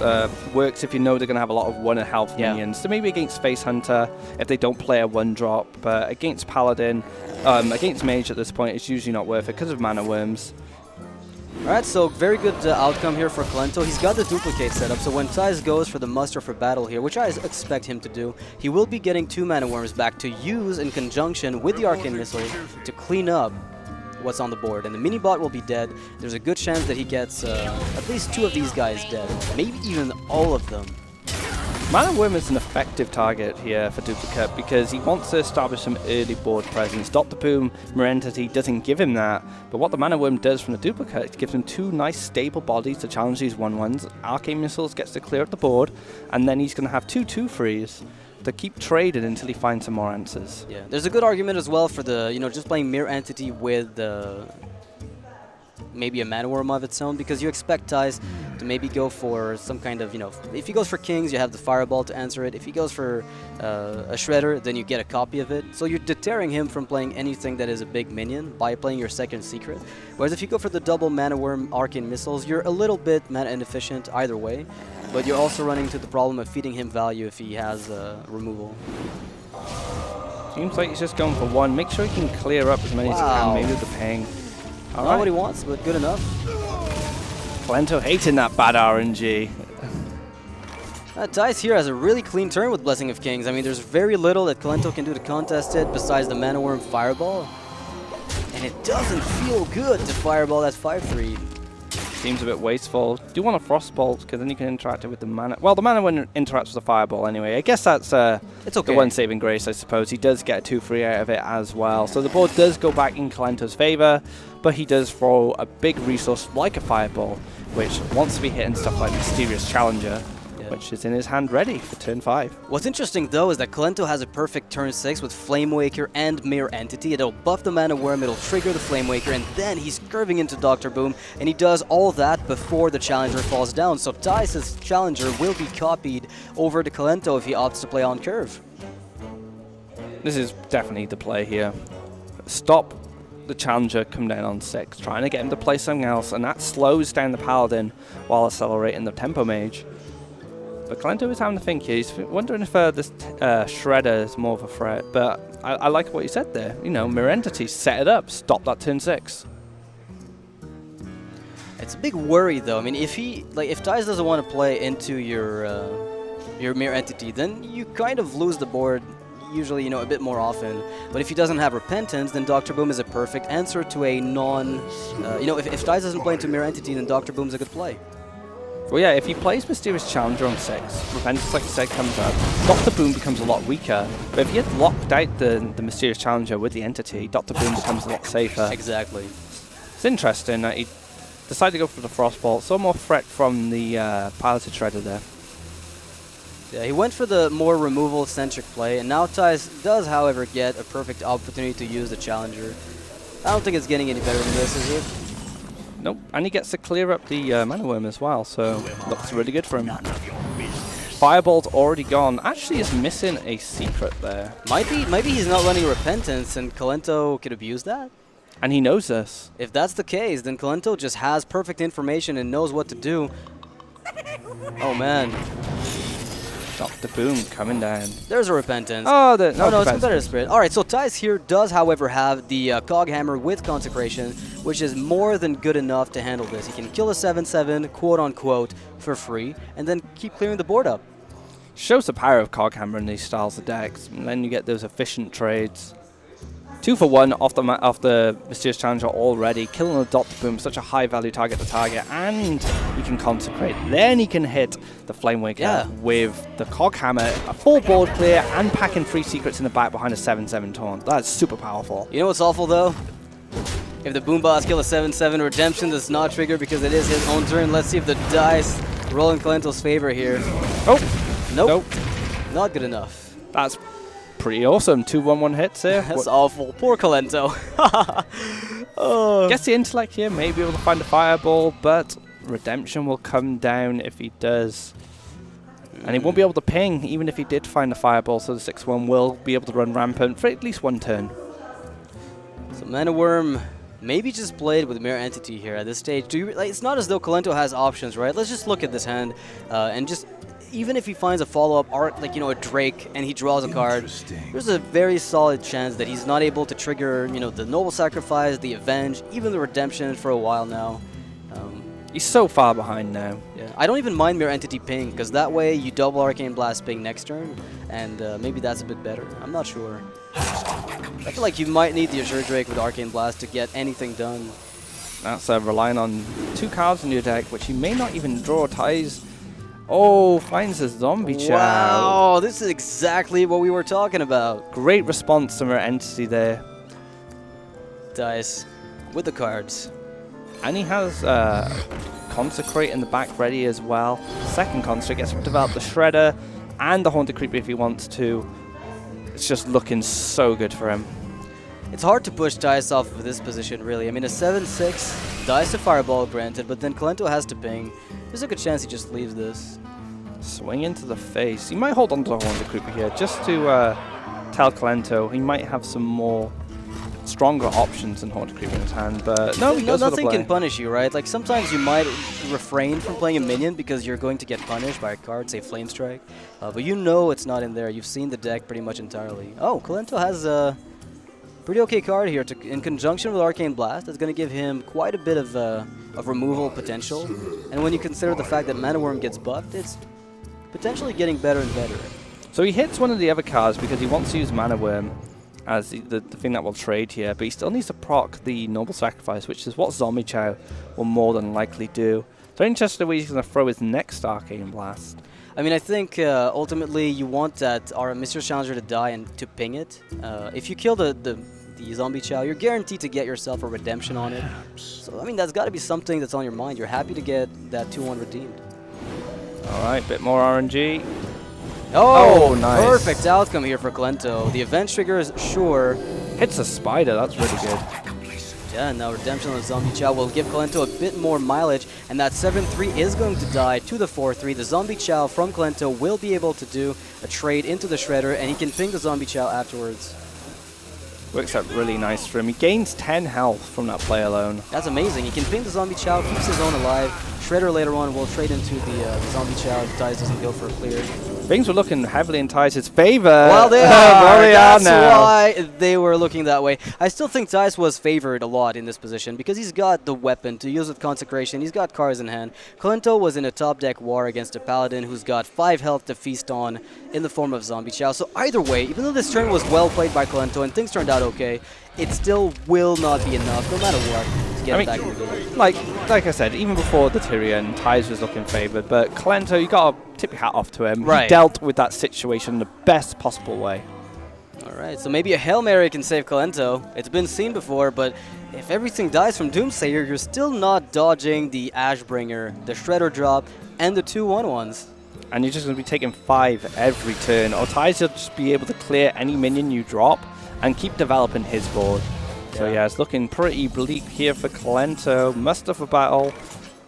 works if you know they're going to have a lot of 1 health minions. So maybe against Face Hunter, if they don't play a 1-drop, but against Paladin, against Mage at this point, it's usually not worth it because of Mana Worms. Alright, so very good outcome here for Kolento. He's got the duplicate set up, so when Thijs goes for the muster for battle here, which I expect him to do, he will be getting 2 Mana Worms back to use in conjunction with the Arcane Missile to clean up what's on the board. And the mini-bot will be dead. There's a good chance that he gets at least 2 of these guys dead, maybe even all of them. Mana Worm is an effective target here for Duplicate because he wants to establish some early board presence. Dr. Boom, Mirror Entity doesn't give him that, but what the Mana Worm does from the Duplicate, it gives him 2 nice stable bodies to challenge these 1/1s. Arcane Missiles gets to clear up the board, and then he's going to have 2 2/3s to keep trading until he finds some more answers. Yeah, there's a good argument as well for the, just playing Mirror Entity with maybe a Mana Worm of its own, because you expect Thijs to maybe go for some kind of, if he goes for Kings, you have the Fireball to answer it. If he goes for a Shredder, then you get a copy of it. So you're deterring him from playing anything that is a big minion by playing your second secret. Whereas if you go for the double Mana Worm Arcane Missiles, you're a little bit mana inefficient either way, but you're also running into the problem of feeding him value if he has removal. Seems like he's just going for 1. Make sure he can clear up as many as he can, maybe with the ping. Not what he wants, but good enough. Kolento hating that bad RNG. Thijs here has a really clean turn with Blessing of Kings. I mean, there's very little that Kolento can do to contest it besides the Mana Worm Fireball. And it doesn't feel good to Fireball that 5/3. Seems a bit wasteful. Do want a Frostbolt, because then you can interact it with the Mana. Well, the Mana Worm interacts with the Fireball anyway. I guess that's it's okay. the one saving grace, I suppose. He does get a 2/3 out of it as well. So the board does go back in Kolento's favor, but he does throw a big resource like a Fireball, which wants to be hitting stuff like Mysterious Challenger, which is in his hand ready for turn 5. What's interesting though is that Kolento has a perfect turn 6 with Flame Waker and Mirror Entity. It'll buff the Mana Worm, it'll trigger the Flame Waker, and then he's curving into Dr. Boom, and he does all that before the Challenger falls down. So Thijs' Challenger will be copied over to Kolento if he opts to play on curve. This is definitely the play here. Stop the Challenger, come down on 6, trying to get him to play something else, and that slows down the Paladin while accelerating the Tempo Mage. But Kolento is having to think here. He's wondering if this Shredder is more of a threat. But I like what you said there. Mirror Entity, set it up, stop that turn 6. It's a big worry though. I mean, if Thijs doesn't want to play into your Mirror Entity, then you kind of lose the board. Usually, a bit more often. But if he doesn't have Repentance, then Dr. Boom is a perfect answer to a if Thijs doesn't play into Mirror Entity, then Dr. Boom's a good play. Well, yeah, if he plays Mysterious Challenger on 6, Repentance, like you said, comes up, Dr. Boom becomes a lot weaker. But if he had locked out the Mysterious Challenger with the Entity, Dr. Boom becomes a lot safer. Exactly. It's interesting that he decided to go for the Frostbolt. So more threat from the Piloted Shredder there. Yeah, he went for the more removal-centric play, and now Thijs does, however, get a perfect opportunity to use the Challenger. I don't think it's getting any better than this, is it? Nope, and he gets to clear up the Mana Worm as well, so looks really good for him. Fireball's already gone. Actually, is missing a secret there. Maybe he's not running Repentance, and Kolento could abuse that? And he knows this. If that's the case, then Kolento just has perfect information and knows what to do. Oh, man. Dr. Boom coming down. There's a Repentance. Oh, no, it's Competitive Spirit. Alright, so Thijs here does, however, have the Cog Hammer with Consecration, which is more than good enough to handle this. He can kill a 7/7, quote-unquote, for free, and then keep clearing the board up. Shows the power of Cog Hammer in these styles of decks, and then you get those efficient trades. 2 for 1 off the Mysterious Challenger already, killing the Dr. Boom, such a high value target to target, and he can consecrate. Then he can hit the Flame Waker with the Cog Hammer, a full board clear, and packing 3 secrets in the back behind a 7/7 taunt. That's super powerful. You know what's awful though? If the Boom Boss kill a 7/7, Redemption does not trigger because it is his own turn. Let's see if the dice roll in Kolento's favor here. Oh! Nope. Not good enough. That's pretty awesome. 2 1/1 hits here. That's awful. Poor Kolento. Gets the intellect here, may be able to find a Fireball, but Redemption will come down if he does. And he won't be able to ping, even if he did find a Fireball, so the 6/1 will be able to run rampant for at least 1 turn. So Mana Worm maybe just played with Mirror Entity here at this stage. It's not as though Kolento has options, right? Let's just look at this hand and just... Even if he finds a follow-up art, like, a Drake, and he draws a card, there's a very solid chance that he's not able to trigger, the Noble Sacrifice, the Avenge, even the Redemption for a while now. He's so far behind now. Yeah, I don't even mind Mirror Entity ping, because that way you double Arcane Blast ping next turn, and maybe that's a bit better. I'm not sure. I feel like you might need the Azure Drake with Arcane Blast to get anything done. That's relying on 2 cards in your deck, which you may not even draw. Thijs, oh, finds a Zombie Chow. Wow, this is exactly what we were talking about. Great response to Mirror Entity there. Thijs with the cards. And he has Consecrate in the back ready as well. Second Consecrate gets to develop the Shredder and the Haunted Creeper if he wants to. It's just looking so good for him. It's hard to push Thijs off of this position, really. I mean, a 7-6 dies to Fireball, granted, but then Kolento has to ping. There's a good chance he just leaves this. Swing into the face. He might hold on to the Haunted Creeper here just to tell Kolento he might have some more stronger options than Haunted Creeper in his hand, but no, he goes for the nothing play. can punish you, right? Like, sometimes you might refrain from playing a minion because you're going to get punished by a card, say Flame Strike, but you know it's not in there. You've seen the deck pretty much entirely. Oh, Kolento has a pretty okay card here in conjunction with Arcane Blast. That's going to give him quite a bit of removal potential, and when you consider the fact that Mana Worm gets buffed, it's potentially getting better and better. So he hits one of the other cards because he wants to use Mana Worm as the thing that will trade here, but he still needs to proc the Noble Sacrifice, which is what Zombie Chow will more than likely do. So interested where he's going to throw his next Arcane Blast. I mean, I think ultimately you want that our Mr. Challenger to die and to ping it. If you kill the Zombie Chow, you're guaranteed to get yourself a redemption on it. So, I mean, that's got to be something that's on your mind. You're happy to get that 2-1 redeemed. Alright, bit more RNG. Oh, nice. Perfect outcome here for Kolento. The event trigger is sure. Hits a spider, that's really good. Yeah, now redemption on the Zombie Chow will give Kolento a bit more mileage, and that 7-3 is going to die to the 4-3. The Zombie Chow from Kolento will be able to do a trade into the Shredder, and he can ping the Zombie Chow afterwards. Works out really nice for him. He gains 10 health from that play alone. That's amazing. He can ping the Zombie Chow, keeps his own alive. Shredder later on will trade into the Zombie Chow if Thijs doesn't go for a clear. Things were looking heavily in Thijs' favor. Well, they are. Well, they That's are now. why they were looking that way. I still think Thijs was favored a lot in this position because he's got the weapon to use with Consecration. He's got cards in hand. Kolento was in a top deck war against a Paladin who's got 5 health to feast on in the form of Zombie Chow. So either way, even though this turn was well played by Kolento and things turned out okay, it still will not be enough, no matter what, to get back in the game. Like I said, even before the Tyrion, Thijs was looking favoured, but Kolento, you got to tip your hat off to him. Right. He dealt with that situation in the best possible way. Alright, so maybe a Hail Mary can save Kolento. It's been seen before, but if everything dies from Doomsayer, you're still not dodging the Ashbringer, the Shredder drop, and the 2/1/1s. And you're just going to be taking 5 every turn, or Thijs will just be able to clear any minion you drop and keep developing his board. So yeah, it's looking pretty bleak here for Kolento. Muster for battle.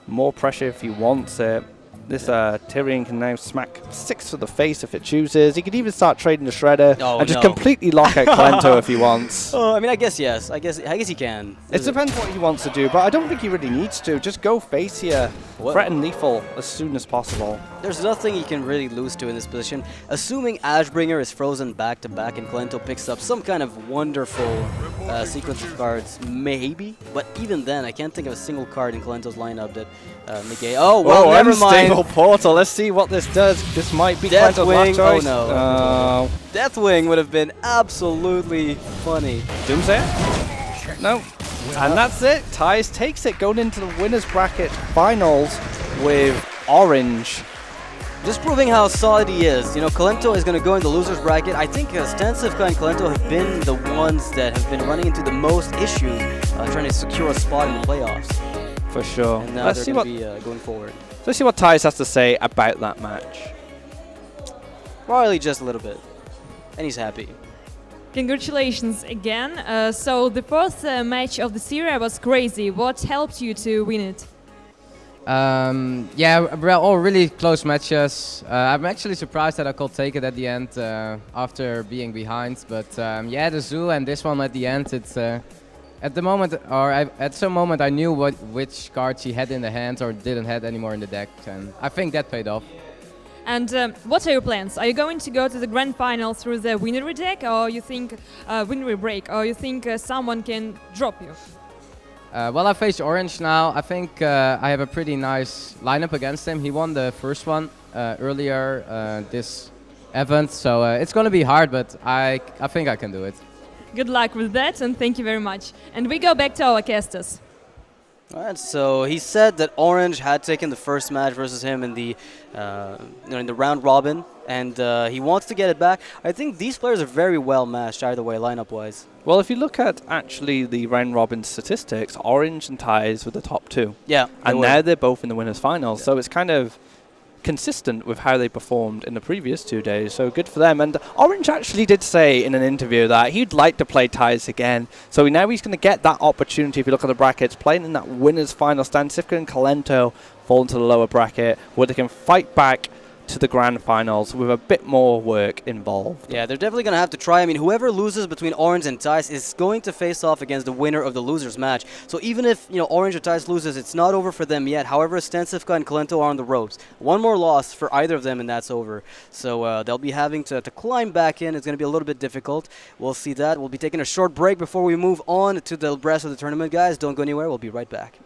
More pressure if he wants it. This Tyrion can now smack 6 to the face if it chooses. He could even start trading the Shredder and just completely lock out Kolento if he wants. Oh, I mean, I guess yes. I guess he can. It depends what he wants to do, but I don't think he really needs to. Just go face here. Threaten lethal as soon as possible. There's nothing he can really lose to in this position. Assuming Ashbringer is frozen back-to-back and Kolento picks up some kind of wonderful sequence of cards, maybe. But even then, I can't think of a single card in Kolento's lineup that negate. Oh, well, never mind. Unstable portal. Let's see what this does. This might be Kolento's last choice. Oh, no. Deathwing would have been absolutely funny. Doomsayer? No. And that's it. Thijs takes it, going into the winner's bracket finals with orange. Just proving how solid he is. You know, Kolento is going to go in the loser's bracket. I think Stancifka and Kolento have been the ones that have been running into the most issues trying to secure a spot in the playoffs. For sure. And now they're going to be going forward. Let's see what Thijs has to say about that match. Probably just a little bit. And he's happy. Congratulations again. So the first match of the series was crazy. What helped you to win it? Yeah, well, all really close matches. I'm actually surprised that I could take it at the end after being behind. But yeah, the Zoo and this one at the end, it's at the moment, or at some moment, I knew which cards he had in the hand or didn't have anymore in the deck, and I think that paid off. And what are your plans? Are you going to go to the grand final through the winner deck, or you think winner break, or you think someone can drop you? Well, I face Orange now. I think I have a pretty nice lineup against him. He won the first one earlier this event, so it's going to be hard, but I think I can do it. Good luck with that, and thank you very much. And we go back to our casters. All right, so he said that Orange had taken the first match versus him in the in the round robin, and he wants to get it back. I think these players are very well matched either way, lineup-wise. Well, if you look at actually the round robin statistics, Orange and Thijs were the top two. Yeah, and now they're both in the winners' finals, so it's kind of consistent with how they performed in the previous 2 days, so good for them. And Orange actually did say in an interview that he'd like to play Thijs again, so now he's going to get that opportunity. If you look at the brackets, playing in that winners final stand, Sifka and Kolento fall into the lower bracket where they can fight back to the grand finals with a bit more work involved. Yeah, they're definitely going to have to try. I mean, whoever loses between Orange and Thijs is going to face off against the winner of the losers match. So even if, Orange or Thijs loses, it's not over for them yet. However, Stensivka and Kolento are on the ropes. One more loss for either of them and that's over. So they'll be having to climb back in. It's going to be a little bit difficult. We'll see that. We'll be taking a short break before we move on to the rest of the tournament, guys. Don't go anywhere. We'll be right back.